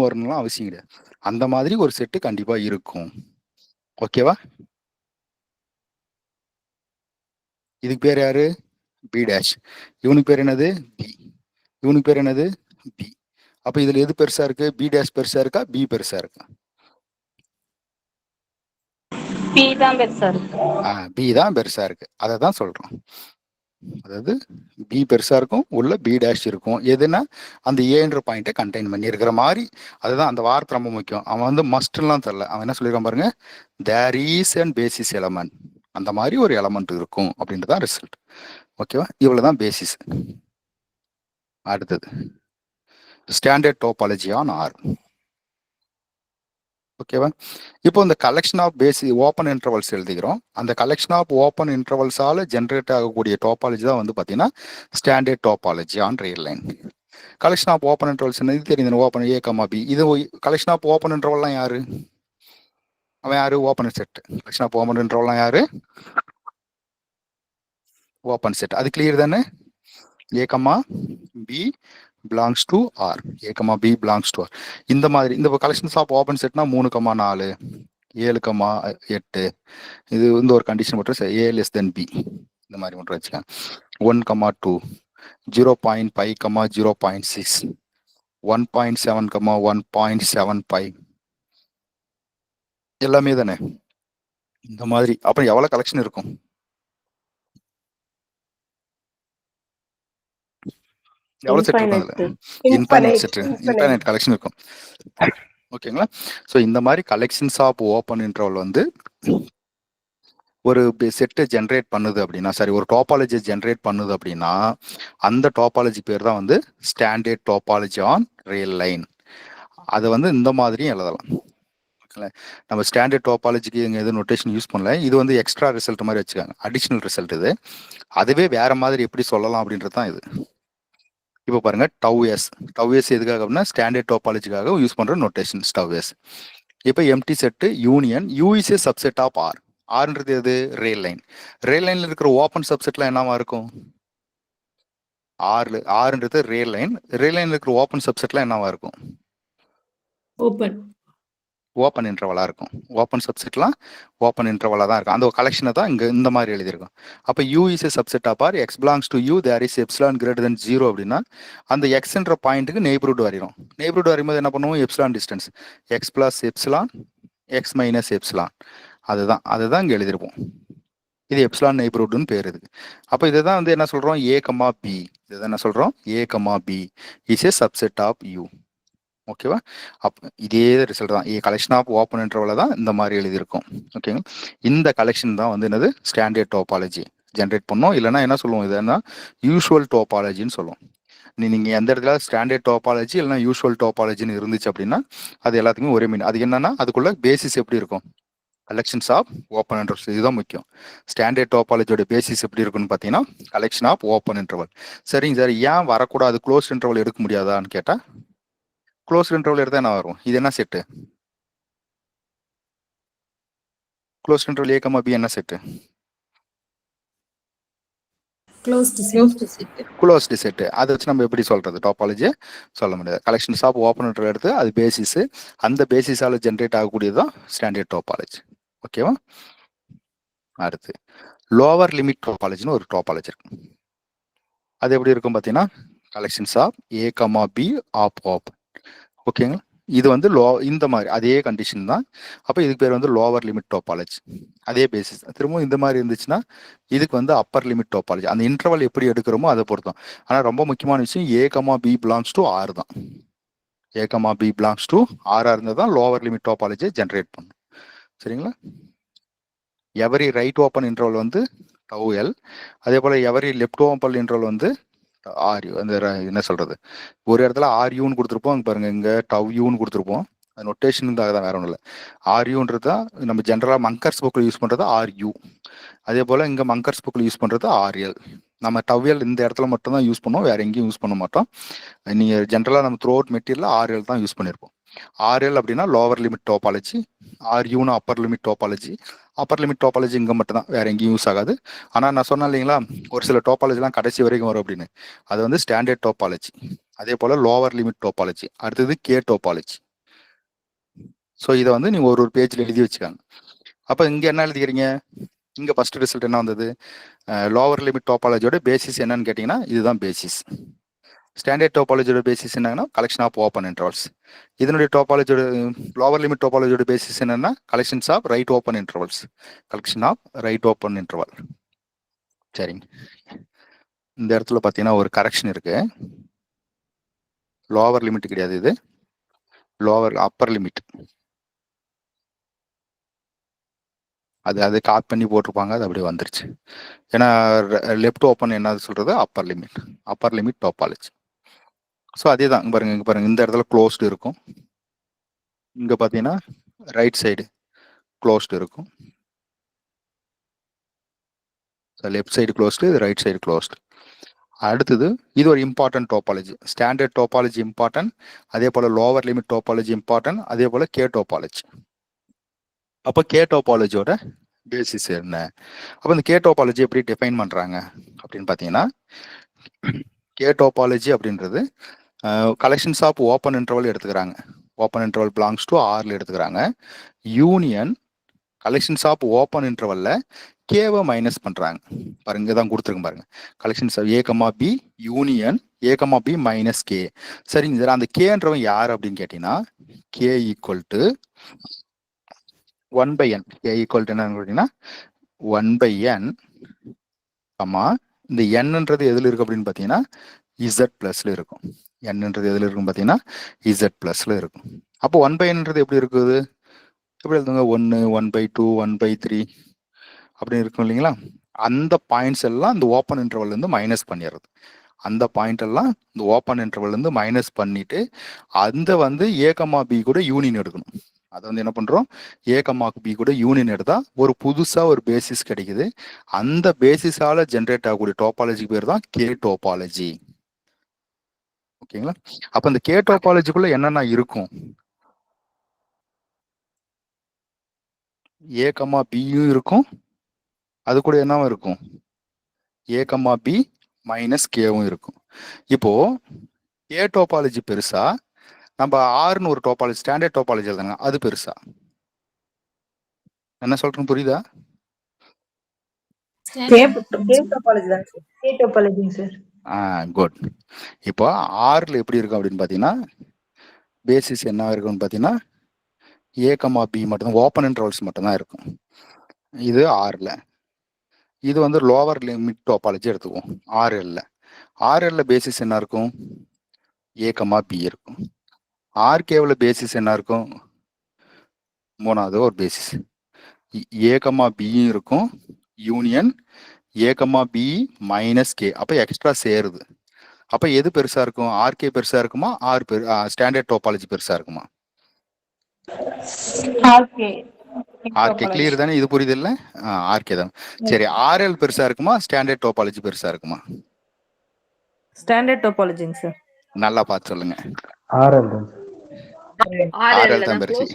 வரணும்லாம் அவசியம் கிடையாது. அந்த மாதிரி ஒரு செட்டு கண்டிப்பா இருக்கும். ஓகேவா? இதுக்கு பேர் யாரு? B dash. இவனுக்கு பேர் என்னது? பி. இவனுக்கு பேர் என்னது? பி. அப்ப இதுல எது பெருசா இருக்கு? பி டேஷ் பெருசா இருக்கா, பி பெருசா இருக்கா? பி தான் பெருசா இருக்கு. பி தான் பெருசா இருக்கு. அதை தான் சொல்றோம். அதாவது பி பெருசா இருக்கும், உள்ள பி டேஷ் இருக்கும். எதுனா அந்த ஏன்ற பாயிண்ட்டை கண்டெயின் பண்ணி இருக்கிற மாதிரி. அதுதான் அந்த வார்த்தை ரொம்ப முக்கியம். அவன் வந்து மஸ்ட்லாம் தரல. அவன் என்ன சொல்லியிருக்கான் பாருங்க, there is and basis element. அந்த மாதிரி ஒரு எலமெண்ட் இருக்கும் அப்படின்றதான் ரிசல்ட். ஓகேவா? இவ்வளவுதான் பேசிஸ். அடுத்தது ஸ்டாண்டர்ட் டோபாலஜி ஆன் ஆர். ஓகேவா? இப்போ இந்த கலெக்ஷன் ஆஃப் ஓப்பன் இன்டர்வல்ஸ் எழுதிக்கிறோம். அந்த கலெக்ஷன் ஆஃப் ஓப்பன் இன்டர்வல்ஸால ஜென்ரேட் ஆகக்கூடிய டோபாலஜி தான் வந்து பார்த்தீங்கன்னா standard topology on real line. Collection of open intervals தெரியுது. Open a comma b. இது கலெக்ஷன் ஆஃப் ஓப்பன் இன்டர்வல்லாம் யாரு? அவன் யாரு? Open set. Collection of open இன்டர்வல்லாம் யாரு? Open set. அது கிளியர் தானே? A comma b belongs to R. A comma b belongs to R. இந்த மாதிரி இந்த கலெக்ஷன்ஸ் ஆஃப் ஓப்பன் செட்னா 3,4 7,8 இது வந்து ஒரு கண்டிஷன் மட்டும் ஏ லெஸ் தென் பி. இந்த மாதிரி மட்டும் வச்சுக்கேன். 1,2 0.5 0.6 1.7 1.75 எல்லாமே தானே இந்த மாதிரி. அப்புறம் எவ்வளவு கலெக்ஷன் இருக்கும்? எவ்வளவு செட் இருக்கும்? அதுல இன்ஃபைனைட் செட், இன்ஃபைனைட் கலெக்ஷன் இருக்கும். ஓகேங்களா? ஸோ இந்த மாதிரி கலெக்ஷன்ஸ் ஆஃப் ஓப்பன் இன்டர்வல் வந்து ஒரு செட்டை ஜென்ரேட் பண்ணுது அப்படின்னா, சரி ஒரு டோபாலஜி ஜென்ரேட் பண்ணுது அப்படின்னா அந்த டோபாலஜி பேர் தான் வந்து standard topology on real line. அதை வந்து இந்த மாதிரியும் எழுதலாம். நம்ம ஸ்டாண்டர்ட் டோபாலஜிக்கு இங்கே எதுவும் நோட்டேஷன் யூஸ் பண்ணல. இது வந்து எக்ஸ்ட்ரா ரிசல்ட் மாதிரி வச்சுக்காங்க, அடிஷ்னல் ரிசல்ட் இது. அதுவே வேற மாதிரி எப்படி சொல்லலாம் அப்படின்றது தான் இது. இப்போ பாருங்க டவ் எஸ் எதுக்காக அப்படின்னா ஸ்டாண்டர்ட் டோபாலஜிக்காக யூஸ் பண்ற நோட்டேஷன் டவ் எஸ். இப்போ empty set union U is a subset of R. ஆர்ன்றது எது? Real line. ரியல் லைன்ல இருக்கிற ஓப்பன் சப்செட்லாம் என்னவா இருக்கும்? ஆர்ன்றது ரியல் லைன். ரியல் லைன்ல இருக்கிற ஓப்பன் சப்செட்லாம் என்னவா இருக்கும்? ஓப்பன் இன்டர்வலா இருக்கும். ஓப்பன் சப்செட்லாம் ஓப்பன் இன்டர்வலா தான் இருக்கும். அந்த கலெக்ஷனை தான் இங்க இந்த மாதிரி எழுதியிருக்கும். அப்போ U is a subset of R, X belongs to U, there is epsilon greater than 0 அப்படின்னா அந்த எக்ஸ்ன்ற பாயிண்ட்டுக்கு நெய்பர்ஹுட் வரையும். நெய்பர்ஹுட் வரும்போது என்ன பண்ணுவோம்? Epsilon distance, X plus epsilon X minus epsilon. அதுதான் இங்க எழுதியிருப்போம். இது எப்சிலான் நெய்பர்ஹுட்னு பேர் இதுக்கு. அப்போ இதை தான் வந்து என்ன சொல்றோம்? A comma b. இதுதான் என்ன சொல்றோம்? A comma b is a subset of U. ஓகேவா? இதே ரிசல்ட் தான். கலெக்ஷன் ஆஃப் ஓப்பன் இன்டர்வல்ல தான் இந்த மாதிரி எழுதியிருக்கும். ஓகேங்களா? இந்த கலெக்ஷன் தான் வந்து என்னது? ஸ்டாண்டர்ட் டோபாலஜி ஜென்ரேட் பண்ணோம். இல்லைன்னா என்ன சொல்லுவோம்? இது என்ன? யூஷுவல் டோபாலஜின்னு சொல்லுவோம். நீங்க எந்த இடத்துல ஸ்டாண்டர்ட் டோபாலஜி இல்லைன்னா யூஷுவல் டோபாலஜின்னு இருந்துச்சு அப்படின்னா அது எல்லாத்துக்குமே ஒரே மீன். அது என்னன்னா அதுக்குள்ள பேசிஸ் எப்படி இருக்கும்? Collections of open interval. இதுதான் முக்கியம். ஸ்டாண்டர்ட் டோபாலஜியோட பேசிஸ் எப்படி இருக்குன்னு பார்த்தீங்கன்னா கலெக்ஷன் ஆஃப் ஓப்பன் இன்டர்வல். சரிங்க சார், ஏன் வரக்கூடாது? க்ளோஸ் இன்டர்வல் எடுக்க முடியாதான்னு கேட்டா க்ளோஸ் இன்டர்வல் எடுத்தா என்ன வரும்? இது என்ன set? Close interval A comma B என்ன செட்டு? Closed set. அதை வச்சு நம்ம எப்படி சொல்றது? டோபாலஜியை சொல்ல முடியாது. கலெக்ஷன்ஸ் ஆஃப் ஓப்பன் இன்டர்வல் எடுத்து அது பேசிஸ், அந்த பேசிஸால ஜென்ரேட் ஆகக்கூடியதுதான் ஸ்டாண்டர்ட் டோபாலஜி. ஓகேவா? அடுத்து லோவர் லிமிட் டோபாலஜின்னு ஒரு டோபாலஜி இருக்கு. அது எப்படி இருக்கும் பார்த்தீங்கன்னா collections of A comma B of open. ஓகேங்களா? இது வந்து இந்த மாதிரி அதே கண்டிஷன் தான். அப்போ இதுக்கு பேர் வந்து லோவர் லிமிட் டோபாலஜி. அதே பேசிஸ். திரும்பவும் இந்த மாதிரி இருந்துச்சுன்னா இதுக்கு வந்து அப்பர் லிமிட் டோபாலஜி. அந்த இன்டர்வல் எப்படி எடுக்கிறோமோ அதை பொறுத்தோம். ஆனால் ரொம்ப முக்கியமான விஷயம் a comma b belongs to R தான். A, B belongs to R இருந்தால் தான் லோவர் லிமிட் டோபாலஜியை ஜென்ரேட் பண்ணும். சரிங்களா? எவரி ரைட் ஓப்பன் இன்டர்வல் வந்து டவு எல், அதே போல் எவரி லெஃப்ட் ஓப்பன் இன்டர்வல் வந்து ஆர்யூ. அந்த என்ன சொல்கிறது, ஒரு இடத்துல ஆர்யூன்னு கொடுத்துருப்போம், அங்கே பாருங்கள் இங்கே டவ் யூன்னு கொடுத்துருப்போம். அது நொட்டேஷனுக்காக தான், வேற ஒன்றும் இல்லை. ஆர்யூன்றது தான் நம்ம ஜென்ரலாக மங்கர்ஸ் புக்கில் யூஸ் பண்ணுறது ஆர்யூ. அதே போல் இங்கே மங்கர்ஸ் புக்கில் யூஸ் பண்ணுறது ஆர்எல். நம்ம டவ்எல் இந்த இடத்துல மட்டும் தான் யூஸ் பண்ணுவோம், வேற எங்கேயும் யூஸ் பண்ண மாட்டோம். நீங்கள் ஜென்ரலாக நம்ம த்ரூ அவுட் மெட்டீரியல் ஆர்எல் தான் யூஸ் பண்ணியிருப்போம். ஆர்எல் அப்படின்னா லோவர் லிமிட் டோபாலஜி, ஆர்யூன்னு upper limit topology. Upper limit topology இங்கே மட்டும் தான், வேற எங்கேயும் யூஸ் ஆகாது. ஆனால் நான் சொன்னேன் இல்லைங்களா, ஒரு சில டோபாலஜிலாம் கடைசி வரைக்கும் வரும் அப்படின்னு, அது வந்து ஸ்டாண்டர்ட் டோபாலஜி. அதே போல் லோவர் லிமிட் டோபாலஜி, அடுத்தது கே டோபாலஜி. ஸோ இதை வந்து நீங்கள் ஒரு பேஜில் எழுதி வச்சுக்காங்க. அப்போ இங்கே என்ன எழுதிக்கிறீங்க, இங்கே ஃபர்ஸ்ட் ரிசல்ட் என்ன வந்தது, லோவர் லிமிட் டோபாலஜியோட பேசிஸ் என்னன்னு கேட்டிங்கன்னா இதுதான் பேசிஸ். ஸ்டாண்டர்ட் டோபாலஜியோட பேசிஸ் என்னன்னா கலெக்ஷன் ஆஃப் ஓப்பன் இன்டர்வல்ஸ். இதனுடைய டோபாலஜியோட லோவர் லிமிட் டோபாலஜியோட பேசிஸ் என்னன்னா collections of right open intervals. Collection of right open interval. சரிங்க, இந்த இடத்துல பார்த்தீங்கன்னா ஒரு கரெக்ஷன் இருக்கு. லோவர் லிமிட் கிடையாது, இது லோவர் அப்பர் லிமிட். அது காப்பி பண்ணி போட்டிருப்பாங்க, அது அப்படியே வந்துருச்சு. ஏன்னா லெஃப்ட் ஓப்பன் என்ன சொல்றது அப்பர் லிமிட் டோபாலஜி. ஸோ அதே தான் பாருங்க, இங்கே பாருங்க இந்த இடத்துல க்ளோஸ்டு இருக்கும், இங்கே பார்த்தீங்கன்னா ரைட் சைடு க்ளோஸ்டு இருக்கும். Left side closed, right side closed. அடுத்தது இது ஒரு important topology. Standard topology important, அதே போல் லோவர் லிமிட் டோபாலஜி இம்பார்ட்டன்ட், அதே போல் கே டோபாலஜி. அப்போ கே டோபாலஜியோட பேசிஸ் என்ன, அப்போ இந்த கே டோபாலஜி எப்படி டிஃபைன் பண்ணுறாங்க அப்படின்னு பார்த்தீங்கன்னா, கே டோபாலஜி அப்படின்றது கலெக்ஷன்ஸ் ஆஃப் ஓப்பன் இன்டர்வல் எடுத்துக்கிறாங்க. ஓப்பன் இன்டர்வல் பிலாங்ஸ் டு ஆர்ல எடுத்துக்கிறாங்க. யூனியன் கலெக்ஷன்ஸ் ஆஃப் ஓப்பன் இன்டர்வல்ல கேவை மைனஸ் பண்ணுறாங்க. பாருங்க, இங்கே தான் கொடுத்துருங்க பாருங்க, collections of A, B union A, B minus K. சரிங்க சார், அந்த கேன்றவன் யார் அப்படின்னு கேட்டீங்கன்னா K equal to 1/n. K equal to என்னன்னு கேட்டீங்கன்னா 1/n, இந்த என்னன்றது எதில் இருக்கு அப்படின்னு பார்த்தீங்கன்னா இசட் பிளஸ்ல இருக்கும். என்னன்றது எதில் இருக்கும் பார்த்தீங்கன்னா இசட் பிளஸ்ல இருக்கும். அப்போ 1/nன்றது எப்படி இருக்குது, எப்படி எழுதுங்க, 1, 1/2, 1/3 அப்படின்னு இருக்கும் இல்லைங்களா. அந்த பாயிண்ட்ஸ் எல்லாம் இந்த ஓப்பன் இன்டர்வல் இருந்து மைனஸ் பண்ணிடுறது. அந்த பாயிண்ட் எல்லாம் இந்த ஓப்பன் இன்டர்வல் இருந்து மைனஸ் பண்ணிட்டு அந்த வந்து A, B கூட யூனியன் எடுக்கணும். அதை வந்து என்ன பண்றோம், A, B கூட யூனியன் எடுத்தா ஒரு புதுசா ஒரு பேசிஸ் கிடைக்குது. அந்த பேசிஸால ஜென்ரேட் ஆகக்கூடிய டோபாலஜி பேர் தான் கே டோபாலஜி. ஓகேங்களா. அப்ப இந்த கே டோபாலஜிக்குள்ள என்னென்ன இருக்கும், A, Bயும் இருக்கும், அது கூட என்னவும் இருக்கும் A, B மைனஸ் கேவும் இருக்கும். இப்போ கே டோபாலஜி பெருசா, நம்ம ஆர்னு ஒரு டோபாலஜி ஸ்டாண்டர்ட் டோபாலஜி எழுதுங்க, அது பெருசா? என்ன சொல்றேன்னு புரியுதா? குட். இப்போ ஆர்ல எப்படி இருக்கும் அப்படின்னு பாத்தீங்கன்னா பேசிஸ் என்ன இருக்குன்னு பாத்தீங்கன்னா A, B மட்டும்தான், ஓப்பன் இன்டர்வல்ஸ் மட்டும்தான் இருக்கும். இது ஆர்ல. இது வந்து லோவர் லிமிட் டோபாலஜி எடுத்துக்குவோம். ஆர்எல்ல பேசிஸ் என்ன இருக்கும், A, B இருக்கும். ஆர்கேவில் பேசிஸ் என்ன இருக்கும், மூணாவது ஒரு பேசிஸ் A, Bயும் இருக்கும், union A, B minus K. அப்போ எக்ஸ்ட்ரா சேருது. அப்போ எது பெருசா இருக்கும், ஆர்கே பெருசா இருக்குமா, ஸ்டாண்டர்ட் டோபாலஜி பெருசா இருக்குமா? ஆர்கே கிளியர் தானே, இது புரியுது இல்ல, ஆர்கே தான். சரி, ஆர்எல் பெருசா இருக்குமா, ஸ்டாண்டர்ட் டோபாலஜி பெருசா இருக்குமா? ஸ்டாண்டர்ட் டோபாலஜிங்க சார். நல்லா பார்த்து சொல்லுங்க. ஆர்எல் தான் பெருசு.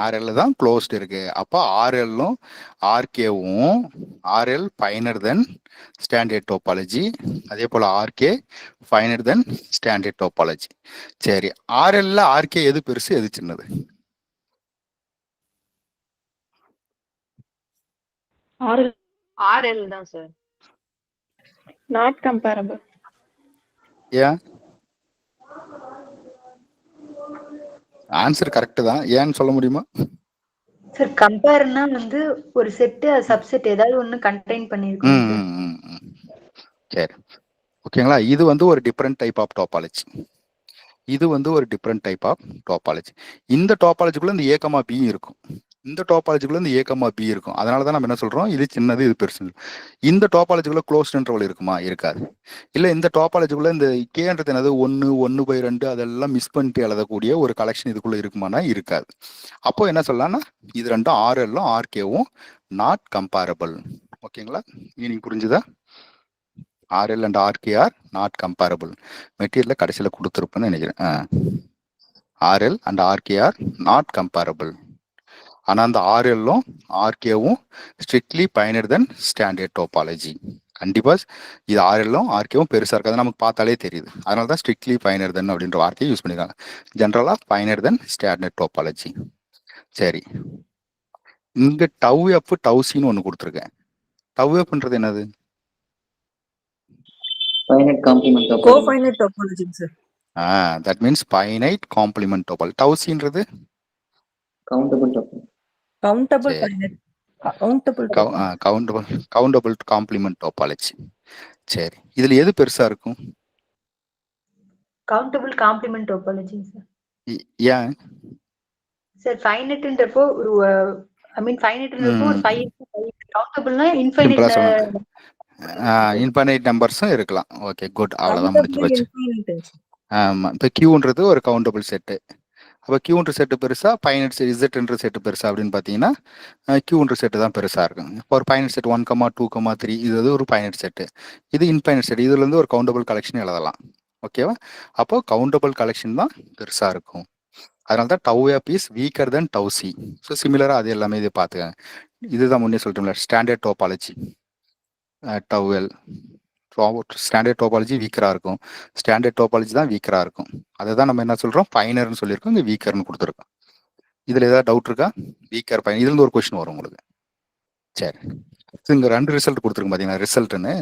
ஆர்எல் தான் க்ளோஸ்ட் இருக்கு. அப்போ ஆர்எல்லும் ஆர்கேவும் RL finer than standard topology, அதே போல RK finer than standard topology. சரி, ஆர்எல்ல ஆர்கே எது பெருசு எது சின்னது? ஆர்எல் தான் சார். Not comparable. ஏன்? ஆன்சர் கரெக்ட் தான், ஏன்னு சொல்ல முடியுமா சார்? கம்பேர்னா வந்து ஒரு செட் சப்செட் ஏதாவது ஒன்னு கண்டெய்ன் பண்ணிருக்கோம். சரி, ஓகேங்களா. இது வந்து ஒரு டிஃபரெண்ட் டைப் ஆஃப் டோபாலஜி. இது வந்து ஒரு டிஃப்ரெண்ட் டைப் ஆஃப் டோபாலஜி. இந்த டோபாலஜிக்குள்ள இந்த ஏ கமா பி இருக்கும். இந்த டோபாலஜிக்குள்ள இந்த ஏ கமா பி இருக்கும். அதனால தான் நம்ம என்ன சொல்றோம், இது சின்னது இது பெருசு. இந்த டோபாலஜிக்குள்ள க்ளோஸ் இன்டர்வல் இருக்குமா? இருக்காது. இல்லை இந்த டோபாலஜிக்குள்ள இந்த கேன்றது என்னது 1/2 அதெல்லாம் மிஸ் பண்ணிட்டு எழுதக்கூடிய ஒரு கலெக்ஷன் இதுக்குள்ள இருக்குமானா இருக்காது. அப்போ என்ன சொல்லலாம்னா இது ரெண்டும் ஆர்எல்லும் ஆர்கேவும் நாட் கம்பேரபிள். ஓகேங்களா? மீனிங் புரிஞ்சுதா? RL and RK are not comparable. Material கடைசியில் கொடுத்துருப்பேன்னு நினைக்கிறேன். RL and RK are not comparable. ஆனால் அந்த ஆர்எல்லும் ஆர்கேவும் strictly finer than standard topology. கண்டிப்பாக இது ஆர்எல்லும் ஆர்கேவும் பெருசாக இருக்காது, நமக்கு பார்த்தாலே தெரியுது. அதனால தான் ஸ்ட்ரிக்ட்லி பைனர் தென் அப்படின்ற வார்த்தையை யூஸ் பண்ணியிருக்காங்க. ஜென்ரலாக பைனர் தென் ஸ்டாண்டர்ட் டோபாலஜி. சரி, இங்கே டவ் எஃப் டவ் சின்னு ஒன்று கொடுத்துருக்கேன். டவ் எஃப்ன்றது என்னது? Finite complement topology. கோஃபைனைட் டோபாலஜிங்க sir. That means finite complement topology. Tau சின்றது Countable topology. கவுண்டபிள் சரி. Finite countable countable complement topology. சரி, இதுல எது பெருசா இருக்கும்? கவுண்டபிள் காம்ப்ளிமெண்ட் டோபாலஜிங்க சார். ஏன் சார் ஃபைனட்ன்றப்போ ஒரு ஐ மீன் ஃபைனட்ன்றப்போ ஒரு 5 கவுண்டபிள்னா இன்ஃபைனைட் சிம்பிளா சொல்லுங்க. இன்ஃபைனைட் நம்பர்ஸும் இருக்கலாம். Okay, good. அவ்வளவுதான் முடிஞ்சு போச்சு. ஆமா, இப்போ கியூன்றது ஒரு கவுண்டபிள் செட்டு. அப்போ கியூன்ற செட்டு பெருசா, ஃபைனைட் செட் இசட்ன்ற செட்டு பெருசா அப்படின்னு பார்த்தீங்கன்னா கியூன்ற செட்டு தான் பெருசா இருக்கும். இப்போ ஒரு ஃபைனைட் செட் 1,2,3 இது வந்து ஒரு ஃபைனைட் செட்டு. இது இன்ஃபைனைட் செட். இதுல இருந்து ஒரு கவுண்டபிள் கலெக்ஷன் எழுதலாம். ஓகேவா? அப்போ கவுண்டபிள் கலெக்ஷன் தான் பெருசா இருக்கும். அதனால தான் tau F is weaker than tau C. So சிமிலராக அது எல்லாமே இது பார்த்துக்கங்க. இதுதான் முன்னே சொல்லிட்டோம்ல, standard topology. Tau L standard topology வீக்கராக இருக்கும். ஸ்டாண்டர்ட் டோபாலஜி தான் வீக்கராக இருக்கும். அதை தான் நம்ம என்ன சொல்கிறோம், ஃபைனர்னு சொல்லியிருக்கோம். இங்கே வீக்கர்னு கொடுத்துருக்கோம். இதில் ஏதாவது டவுட் இருக்கா? வீக்கர் ஃபைன், இதுலேருந்து ஒரு கொஸ்டின் வரும் உங்களுக்கு. சரி, இங்கே 2 ரிசல்ட் கொடுத்துருக்கோம் பார்த்தீங்கன்னா, ரிசல்ட்டுன்னு.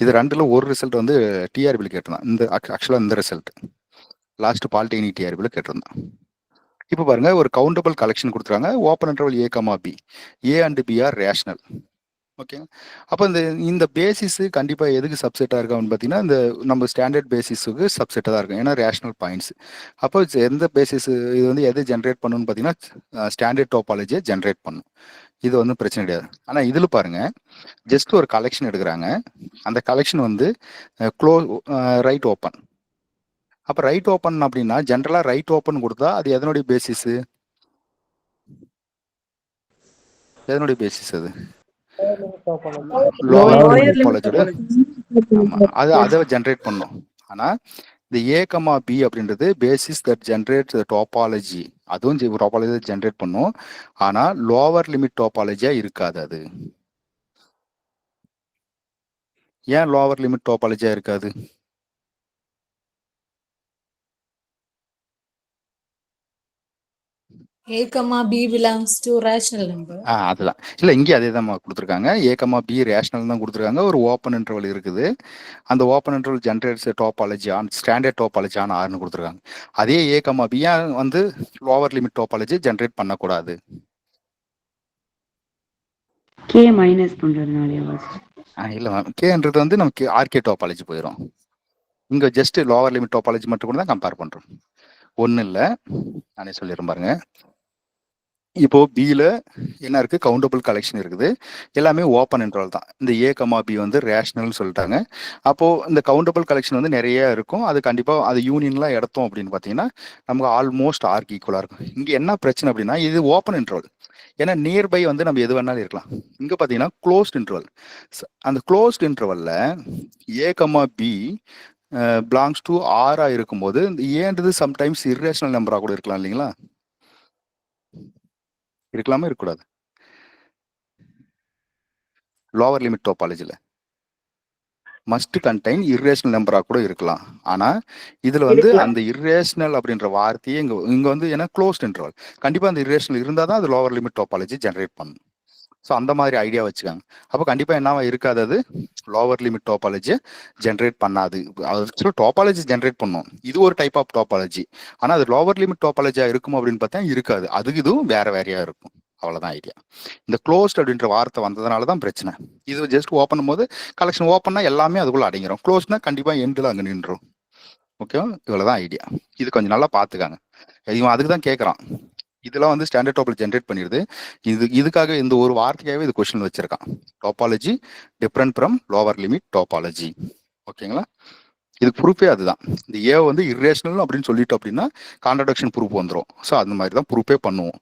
இது 2ல் ஒரு ரிசல்ட் வந்து டிஆர்பியில் கேட்டிருந்தான். இந்த ஆக்சுவலாக இந்த ரிசல்ட் லாஸ்ட் பாலிடெக்னிக் டிஆர்பியில் கேட்டிருந்தான். இப்போ பாருங்க, ஒரு கவுண்டபிள் கலெக்ஷன் கொடுத்துருக்காங்க. Open interval A comma B. A and B are rational. Okay, அப்போ இந்த பேசிஸ் கண்டிப்பாக எதுக்கு சப்செட்டாக இருக்கும் அப்படின்னு பார்த்தீங்கன்னா, இந்த நம்ம ஸ்டாண்டர்ட் பேசிஸுக்கு சப்செட்டாக தான் இருக்கும். ஏன்னா ரேஷனல் பாயிண்ட்ஸ். அப்போ எந்த பேசிஸ் இது வந்து எது ஜென்ரேட் பண்ணணும்னு பார்த்தீங்கன்னா ஸ்டாண்டர்ட் டோபாலஜியை ஜென்ரேட் பண்ணும். இது வந்து பிரச்சனை கிடையாது. ஆனால் இதில் பாருங்க, ஜஸ்ட் ஒரு கலெக்ஷன் எடுக்கிறாங்க. அந்த கலெக்ஷன் வந்து ரைட் ஓப்பன். அப்போ ரைட் ஓப்பன் அப்படின்னா ஜென்ரலாக ரைட் ஓப்பன் கொடுத்தா அது எதனுடைய பேசிஸ்? எதனுடைய பேசிஸ் அது? லோயர் டோபாலஜியோட. ஆமா, அதை ஜென்ரேட் பண்ணும். ஆனா இந்த ஏ கமா பி அப்படின்றது பேசிஸ் தட் ஜென்ரேட் டோபாலஜி. அதுவும் டோபாலஜி ஜென்ரேட் பண்ணும். ஆனா லோவர் லிமிட் டோபாலஜியா இருக்காது. அது ஏன் லோவர் லிமிட் டோபாலஜியா இருக்காது? A comma B belongs to rational number. அதுதான் இல்லை, இங்கே அதே தான் கொடுத்துருக்காங்க. ஏ கமா பி ரேஷனல் தான் கொடுத்துருக்காங்க. ஒரு ஓப்பன் இன்டர்வல் இருக்குது. அந்த open interval generates topology on standard topology on ஆர்னு கொடுத்துருக்காங்க. அதே ஏ கமா பி வந்து லோவர் லிமிட் டோபாலஜி ஜென்ரேட் பண்ணக்கூடாது. கே மைனஸ் பண்றதுனால இல்லை மேம், கேன்றது வந்து நமக்கு ஆர்கே டோபாலஜி போயிடும். இங்கே ஜஸ்ட் லோவர் லிமிட் டோபாலஜி மட்டும் கூட தான் கம்பேர் பண்ணுறோம். ஒன்றும் இல்லை, நானே சொல்லிடுறேன் பாருங்க. இப்போ பியில் என்ன இருக்கு? கவுண்டபிள் கலெக்ஷன் இருக்குது. எல்லாமே ஓப்பன் இன்டர்வல் தான். இந்த ஏ கமா பி வந்து ரேஷனல்னு சொல்லிட்டாங்க. அப்போ இந்த கவுண்டபிள் கலெக்ஷன் வந்து நிறைய இருக்கும். அது கண்டிப்பாக அது யூனியன்லாம் எடுத்தோம் அப்படின்னு பார்த்தீங்கன்னா நமக்கு ஆல்மோஸ்ட் ஆர்க்கு ஈக்குவலாக இருக்கும். இங்கே என்ன பிரச்சனை அப்படின்னா, இது ஓப்பன் இன்டர்வல். ஏன்னா நியர்பை வந்து நம்ம எது வேணாலும் இருக்கலாம். இங்கே பார்த்தீங்கன்னா க்ளோஸ்ட் இன்டர்வல். அந்த க்ளோஸ்ட் இன்டர்வல்ல a comma b belongs to ஆரா இருக்கும்போது ஏன்றது சம்டைம்ஸ் இர்ரேஷனல் நம்பராக கூட இருக்கலாம் இல்லைங்களா? இருக்கலாமா? இருக்கக்கூடாது. லோவர் லிமிட் டோபாலஜியில் மஸ்ட் கண்டைன் இர்ரேஷனல் நம்பராக கூட இருக்கலாம். ஆனால் இதில் வந்து அந்த இர்ரேஷனல் அப்படின்ற வார்த்தையே இங்கே வந்து ஏன்னா க்ளோஸ்ட் இன்டர்வல். கண்டிப்பாக அந்த இர்ரேஷனல் இருந்தால் தான் அது லோவர் லிமிட் டோபாலஜி ஜென்ரேட் பண்ணும். ஸோ அந்த மாதிரி ஐடியா வச்சுக்காங்க. அப்போ கண்டிப்பாக என்னவா இருக்காது, அது லோவர் லிமிட் டோபாலஜியை ஜென்ரேட் பண்ணாது. ஆக்சுவலாக டோபாலஜி ஜென்ரேட் பண்ணும். இது ஒரு டைப் ஆஃப் டோபாலஜி. ஆனால் அது லோவர் லிமிட் டோபாலஜியாக இருக்கும் அப்படின்னு பார்த்தா இருக்காது. அதுக்கு இதுவும் வேறையா இருக்கும். அவ்வளோதான் ஐடியா. இந்த க்ளோஸ்ட் அப்படின்ற வார்த்தை வந்ததுனால தான் பிரச்சனை. இது ஜஸ்ட் ஓப்பன் போது கலெக்ஷன் ஓப்பன்னா எல்லாமே அதுக்குள்ள அடங்கிடும். க்ளோஸ்னா கண்டிப்பாக எண்டில் அங்கே நின்றும். ஓகேவா? இவ்வளவுதான் ஐடியா. இது கொஞ்சம் நல்லா பார்த்துக்காங்க. இவன் அதுக்கு தான் கேட்குறான். இதெல்லாம் வந்து ஸ்டாண்டர்ட் டாப்பில் ஜென்ரேட் பண்ணிடுது. இதுக்காக இந்த ஒரு வார்த்தையாகவே இது கொஸ்டின் வச்சிருக்கான். Topology different from lower limit topology. ஓகேங்களா? இதுக்கு ப்ரூஃபே அதுதான். இந்த ஏ வந்து இர்ரேஷனல் அப்படின்னு சொல்லிட்டோம் அப்படின்னா கான்ட்ரடிக்ஷன் ப்ரூஃப் வந்துடும். ஸோ அந்த மாதிரி தான் ப்ரூஃபே பண்ணுவோம்.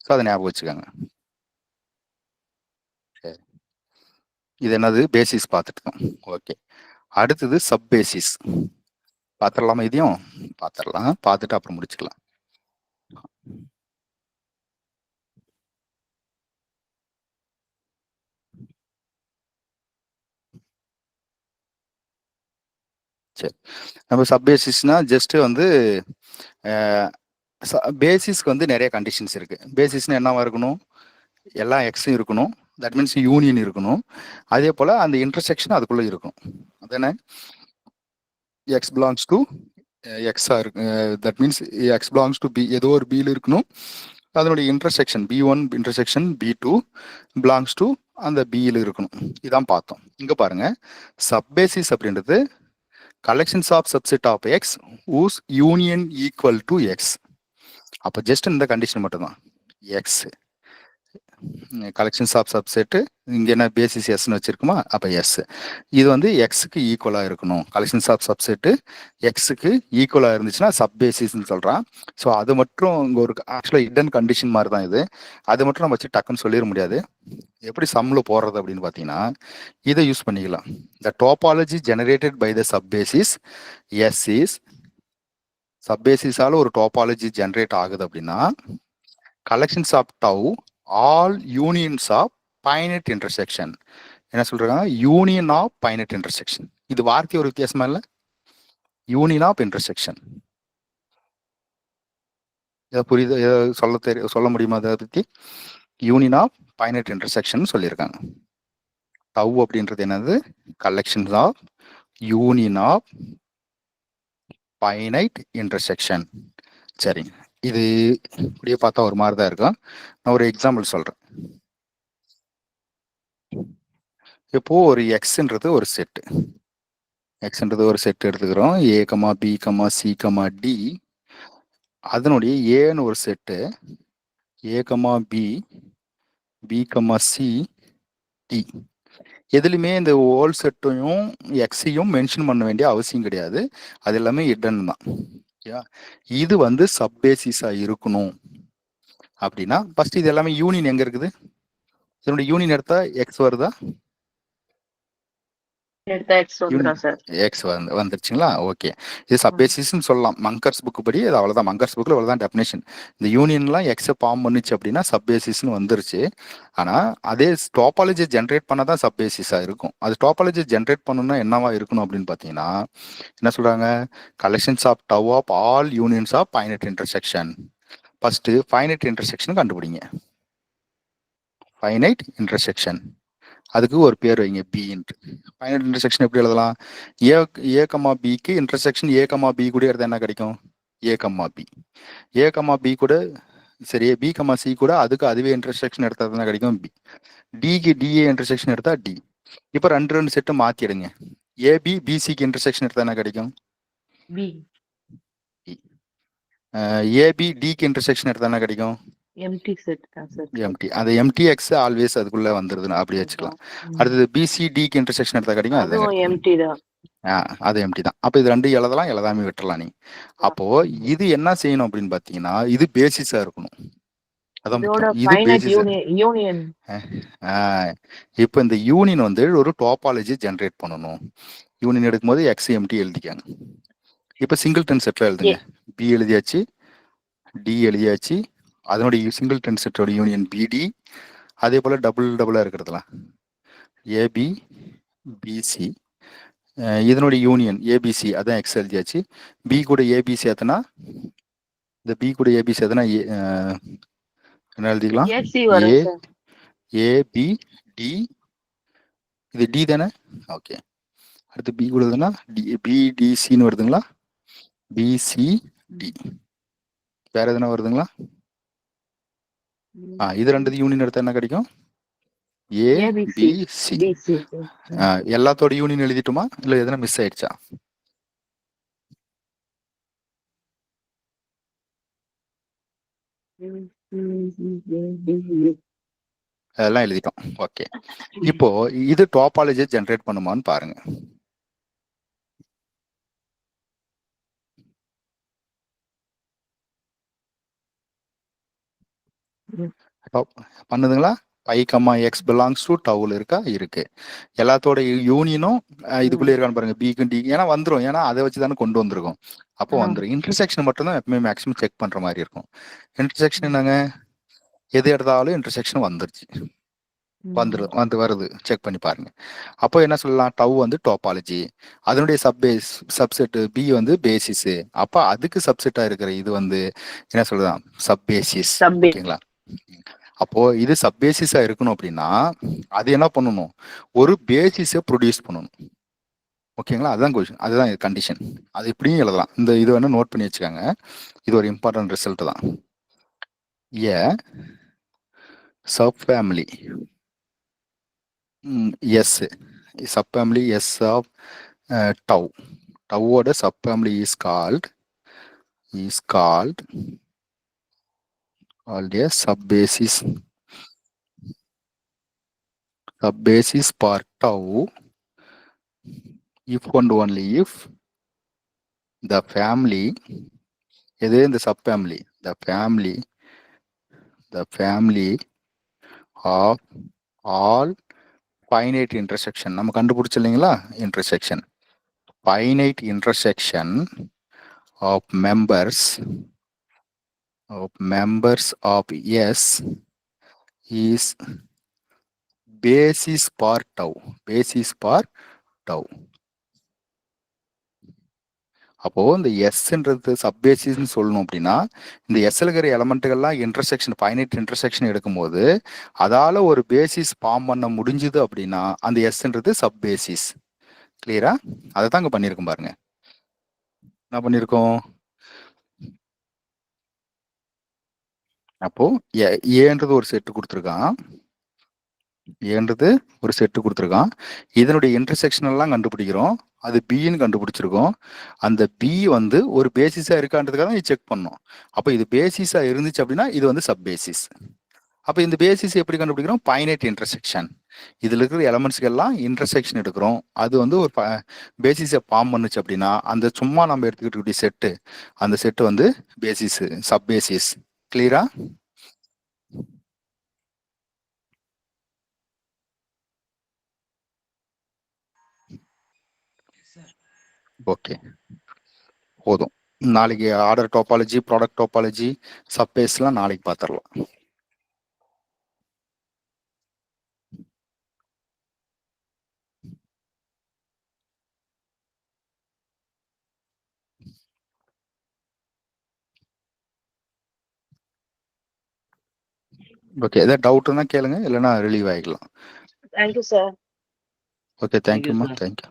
ஸோ அதை ஞாபகம் வச்சுக்கோங்க. சரி, இது என்னது பேசிஸ் பார்த்துட்டோம். ஓகே, அடுத்தது சப் பேசிஸ் பார்த்துடலாமா? இதையும் பார்த்துடலாம். பார்த்துட்டு அப்புறம் முடிச்சுக்கலாம். சரி, நம்ம சப் பேசிஸ்னா ஜஸ்ட் வந்து பேசிஸ்க்கு வந்து நிறைய கண்டிஷன்ஸ் இருக்கு. பேசிஸ்னா என்னவா இருக்கணும்? எல்லா எக்ஸும் இருக்கணும். தட் மீன்ஸ் யூனியன் இருக்கணும். அதே போல அந்த இன்டர்செக்ஷன் அதுக்குள்ள இருக்கும். அதானே? எக்ஸ் பிலாங்ஸ் டு எக்ஸா இருக்கு. That means X belongs to B, ஏதோ ஒரு பியில் இருக்கணும். அதனுடைய intersection B1 intersection B2 belongs to அந்த பியில் இருக்கணும். இதான் பார்த்தோம். இங்க பாருங்க, சப்பேசிஸ் அப்படின்றது collections of subset of X whose union equal to X. அப்போ ஜஸ்ட் இந்த கண்டிஷன் மட்டும்தான். எக்ஸ் கலெக்ஷன்ஸ் ஆஃப் சப்செட்டு, இங்கே என்ன பேசிஸ் எஸ்ன்னு வச்சிருக்குமா? அப்போ எஸ். இது வந்து எக்ஸுக்கு ஈக்குவலாக இருக்கணும். கலெக்ஷன்ஸ் ஆஃப் சப்செட்டு எக்ஸுக்கு ஈக்குவலாக இருந்துச்சுன்னா சப் பேசிஸ்ன்னு சொல்கிறான். ஸோ அது மட்டும் இங்கே ஒரு ஆக்சுவலாக ஹிடன் கண்டிஷன் மாதிரி தான் இது. அது மட்டும் நம்ம வச்சு டக்குன்னு சொல்லிட முடியாது. எப்படி சம்மில் போடுறது அப்படின்னு பார்த்தீங்கன்னா இதை யூஸ் பண்ணிக்கலாம். The topology generated by the sub basis S is, sub பேசிஸால ஒரு டோபாலஜி ஜெனரேட் ஆகுது அப்படின்னா collections of tau all unions of finite intersection. என்ன சொல்றாங்க? Union of finite intersection. இது வார்த்தை ஒரு வித்தியாசமா இல்லை? Union of intersection. இதை புரியுது? சொல்ல முடியுமா அதை பத்தி? யூனியன் ஆஃப் பைனைட் இன்டர்செக்ஷன் சொல்லியிருக்காங்க. டவ் அப்படின்றது என்னது? Collections of union of finite intersection. சரிங்க, இது இப்படியே பார்த்தா ஒரு மாதிரி தான் இருக்கும். நான் ஒரு எக்ஸாம்பிள் சொல்றேன். இப்போ ஒரு எக்ஸ்ன்றது ஒரு செட்டு, எக்ஸ்ன்றது ஒரு செட் எடுத்துக்கிறோம். A comma B comma C comma d. அதனுடைய ஏன்னு ஒரு set, a comma B, B comma c, d. எதுலையுமே இந்த ஹோல் செட்டையும் எக்ஸையும் மென்ஷன் பண்ண வேண்டிய அவசியம் கிடையாது. அது எல்லாமே ஹிடன் தான். இது வந்து சப் பேசிஸா இருக்கணும் அப்படின்னா ஃபர்ஸ்ட் இது எல்லாமே யூனியன் எங்க இருக்குது? இதனுடைய யூனியன் எடுத்தா எக்ஸ் வருதா? எக்ஸ் வந்துருச்சுங்களா? ஓகே, இது சப் பேசிஸ்ன்னு சொல்லலாம். மங்கர்ஸ் புக் படி அது அவ்வளவுதான். மங்கர்ஸ் புக்ல அவ்வளவுதான் டெஃபினேஷன். இந்த யூனியன்லாம் எக்ஸை ஃபார்ம் பண்ணுச்சு அப்படின்னா சப் பேசிஸ்ன்னு வந்துருச்சு. ஆனா அதே டோபாலஜி ஜென்ரேட் பண்ணாதான் சப் பேசிஸா இருக்கும். அது டோபாலஜி ஜென்ரேட் பண்ணணும்னா என்னவா இருக்கணும் அப்படின்னு பாத்தீங்கன்னா என்ன சொல்றாங்க? Collections of tau of all unions of finite intersection. First finite intersection கண்டுபிடிங்க. ஃபைனைட் இன்டர்செக்ஷன், அதுக்கு ஒரு பேர் வைங்க பின்ட்டு. ஃபைனைட் இன்டர்செக்ஷன் எப்படி எழுதலாம்? ஏ கமா பிக்கு இன்டர்செக்ஷன் ஏ கமா பி கூட எடுத்தா என்ன கிடைக்கும்? A comma B. A comma B கூட சரி, பி கமா சி கூட அதுவே இன்டர்செக்ஷன் எடுத்தா என்ன கிடைக்கும்? பி. டிக்கு டிஏ இன்டர்செக்ஷன் எடுத்தா டி. இப்போ ரெண்டு செட்டு மாத்திடுங்க. ஏபி பிசிக்கு இன்டர்செக்ஷன் எடுத்தா என்ன கிடைக்கும்? பி. ஏபி டிக்கு இன்டர்செக்ஷன் எடுத்தா என்ன கிடைக்கும்? எம்டி செட் தான் சார். எம்டி. அது எம்டி எக்ஸ் ஆல்வேஸ் அதுக்குள்ள வந்துருதுன்னு அப்படி வச்சுக்கலாம். அடுத்தது பிசி டிக்கு இன்டர்செக்ஷன் எடுத்தா கிடைக்கும். அதுவும் எம்டி தான். அது எம்டி தான். அப்ப இது ரெண்டு எழுதாமே விட்டுறலாம் நீ. அப்போ இது என்ன செய்யணும் அப்படின்னு பாத்தீங்கன்னா இது பேசிஸா இருக்கணும். அதான் இது பேசிஸ். இப்ப இந்த யூனியன் வந்து ஒரு டோபாலஜி ஜெனரேட் பண்ணணும். யூனியன் எடுக்கும் போது எக்ஸ் எம்டி எழுதிக்காங்க. இப்ப சிங்கிள்டன் செட்ல எழுதுங்க. பி எழுதியாச்சு, டி எழுதியாச்சு. அதனுடைய சிங்கிள்டன் செட்டோட யூனியன் பிடி. அதே போல டபுளா இருக்கிறதுலாம் ஏபி பிசி. இதனுடைய யூனியன் ஏபிசி, அதான் எக்ஸ் எழுதியாச்சு. பி கூட ஏபிசி எத்தனா, இந்த பி கூட ஏபிசி எத்தனா என்ன எழுதிக்கலாம்? AB D. இது டி தானே? ஓகே. அடுத்து பி கூட வருதுன்னா பிடிசின்னு வருதுங்களா? பிசிடி. வேற எதுனா வருதுங்களா? இது ரெண்டு யூனியன் எடுத்தா என்ன கிடைக்கும்? ஏபிசி. எல்லாத்தோட யூனியன் எழுதிட்டுமா இல்ல எதனா மிஸ் ஆயிடுச்சா? அதெல்லாம் எழுதிட்டோம். ஓகே, இப்போ இது டோபாலஜி ஜென்ரேட் பண்ணுமான்னு பாருங்க. பண்ணுதுங்களா? பை கம்மா எக்ஸ் பிலாங்ஸ் டு டவுல் இருக்கா? இருக்கு. எல்லாத்தோட யூனியனும் இதுக்குள்ளே இருக்கான்னு பாருங்க, பிக்கும் டி. ஏன்னா வந்துடும், ஏன்னா அதை வச்சு தானே கொண்டு வந்திருக்கோம். அப்போ வந்துடும். இன்டர்செக்ஷன் மட்டும் தான் எப்பவுமே மேக்ஸிமம் செக் பண்ற மாதிரி இருக்கும். இன்டர்செக்ஷன் என்னங்க, எது எடுத்தாலும் இன்டர்செக்ஷன் வந்துருச்சு, வருது, செக் பண்ணி பாருங்க. அப்போ என்ன சொல்லலாம், டவ் வந்து டோபாலஜி, அதனுடைய சப்செட் பி வந்து பேசிஸ். அப்போ அதுக்கு சப்செட்டா இருக்கிற இது வந்து என்ன சொல்றதான், சப் பேசிஸ். ஓகேங்களா? அப்போ இது சப் பேசிஸா இருக்கணும் அப்படின்னா அது என்ன பண்ணணும், ஒரு பேசிஸை ப்ரொடியூஸ் பண்ணணும். ஓகேங்களா? அதுதான் கொஸ்டின், அதுதான் கண்டிஷன். அது இப்படியும் எழுதலாம். இந்த இது வேணா நோட் பண்ணி வச்சுக்காங்க, இது ஒரு இம்பார்ட்டன்ட் ரிசல்ட் தான். A sub family S, sub family S of tau, டவோட sub family is called a sub-basis for tau if and only if the family, எது இந்த sub family, the family of all finite intersection, நம்ம கண்டுபிடிச்சு இல்லைங்களா, intersection, finite intersection of members of S is basis for tau. அப்போ இந்த எஸ்ன்றது சப் பேசிஸ்ன்னு சொல்லணும் அப்படின்னா, இந்த எஸ்ல இருக்கிற எலமெண்ட்டுகள்லாம் இன்டர்செக்ஷன், ஃபைனைட் இன்டர்செக்ஷன் எடுக்கும்போது அதால ஒரு பேசிஸ் ஃபார்ம் பண்ண முடிஞ்சுது அப்படின்னா அந்த எஸ்ன்றது சப் பேசிஸ். கிளியரா? அதை தான் இங்க பண்ணியிருக்கோம் பாருங்க. என்ன பண்ணியிருக்கோம், அப்போ ஏன்றது ஒரு செட்டு கொடுத்துருக்கான், இதனுடைய இன்டர்செக்ஷன் எல்லாம் கண்டுபிடிக்கிறோம், அது பின்னு கண்டுபிடிச்சிருக்கோம். அந்த பி வந்து ஒரு பேசிஸா இருக்கான்றதுக்காக தான் செக் பண்ணோம். அப்போ இது பேசிஸா இருந்துச்சு அப்படின்னா இது வந்து சப் பேசிஸ். அப்போ இந்த பேசிஸ் எப்படி கண்டுபிடிக்கிறோம், ஃபைனைட் இன்டர்செக்ஷன், இதுல இருக்கிற எலமெண்ட்ஸ்க்கு எல்லாம் இன்டர்செக்ஷன் எடுக்கிறோம். அது வந்து ஒரு பேசிஸை ஃபார்ம் பண்ணுச்சு அப்படின்னா அந்த சும்மா நம்ம எடுத்துக்கிட்டு செட்டு, அந்த செட்டு வந்து பேசிஸ், சப் பேசிஸ். கிளியரா? ஓகே, போதும். நாளைக்கு ஆர்டர் டோபாலஜி, ப்ராடக்ட் டோபாலஜி, சப்பேஸ்லாம் நாளைக்கு பார்த்துடலாம். ஓகே, ஏதாவது டவுட்னா கேளுங்க, இல்லைன்னா ரிலீவ் ஆகிக்கலாம். Thank you sir. ஓகே, தேங்க்யூம்மா, தேங்க்யூ.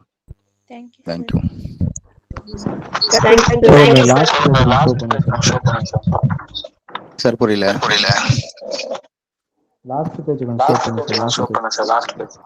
சார் புரியல. லாஸ்ட் பேஜ் கொஞ்சம் ஷோ பண்ணுங்க சார். Last page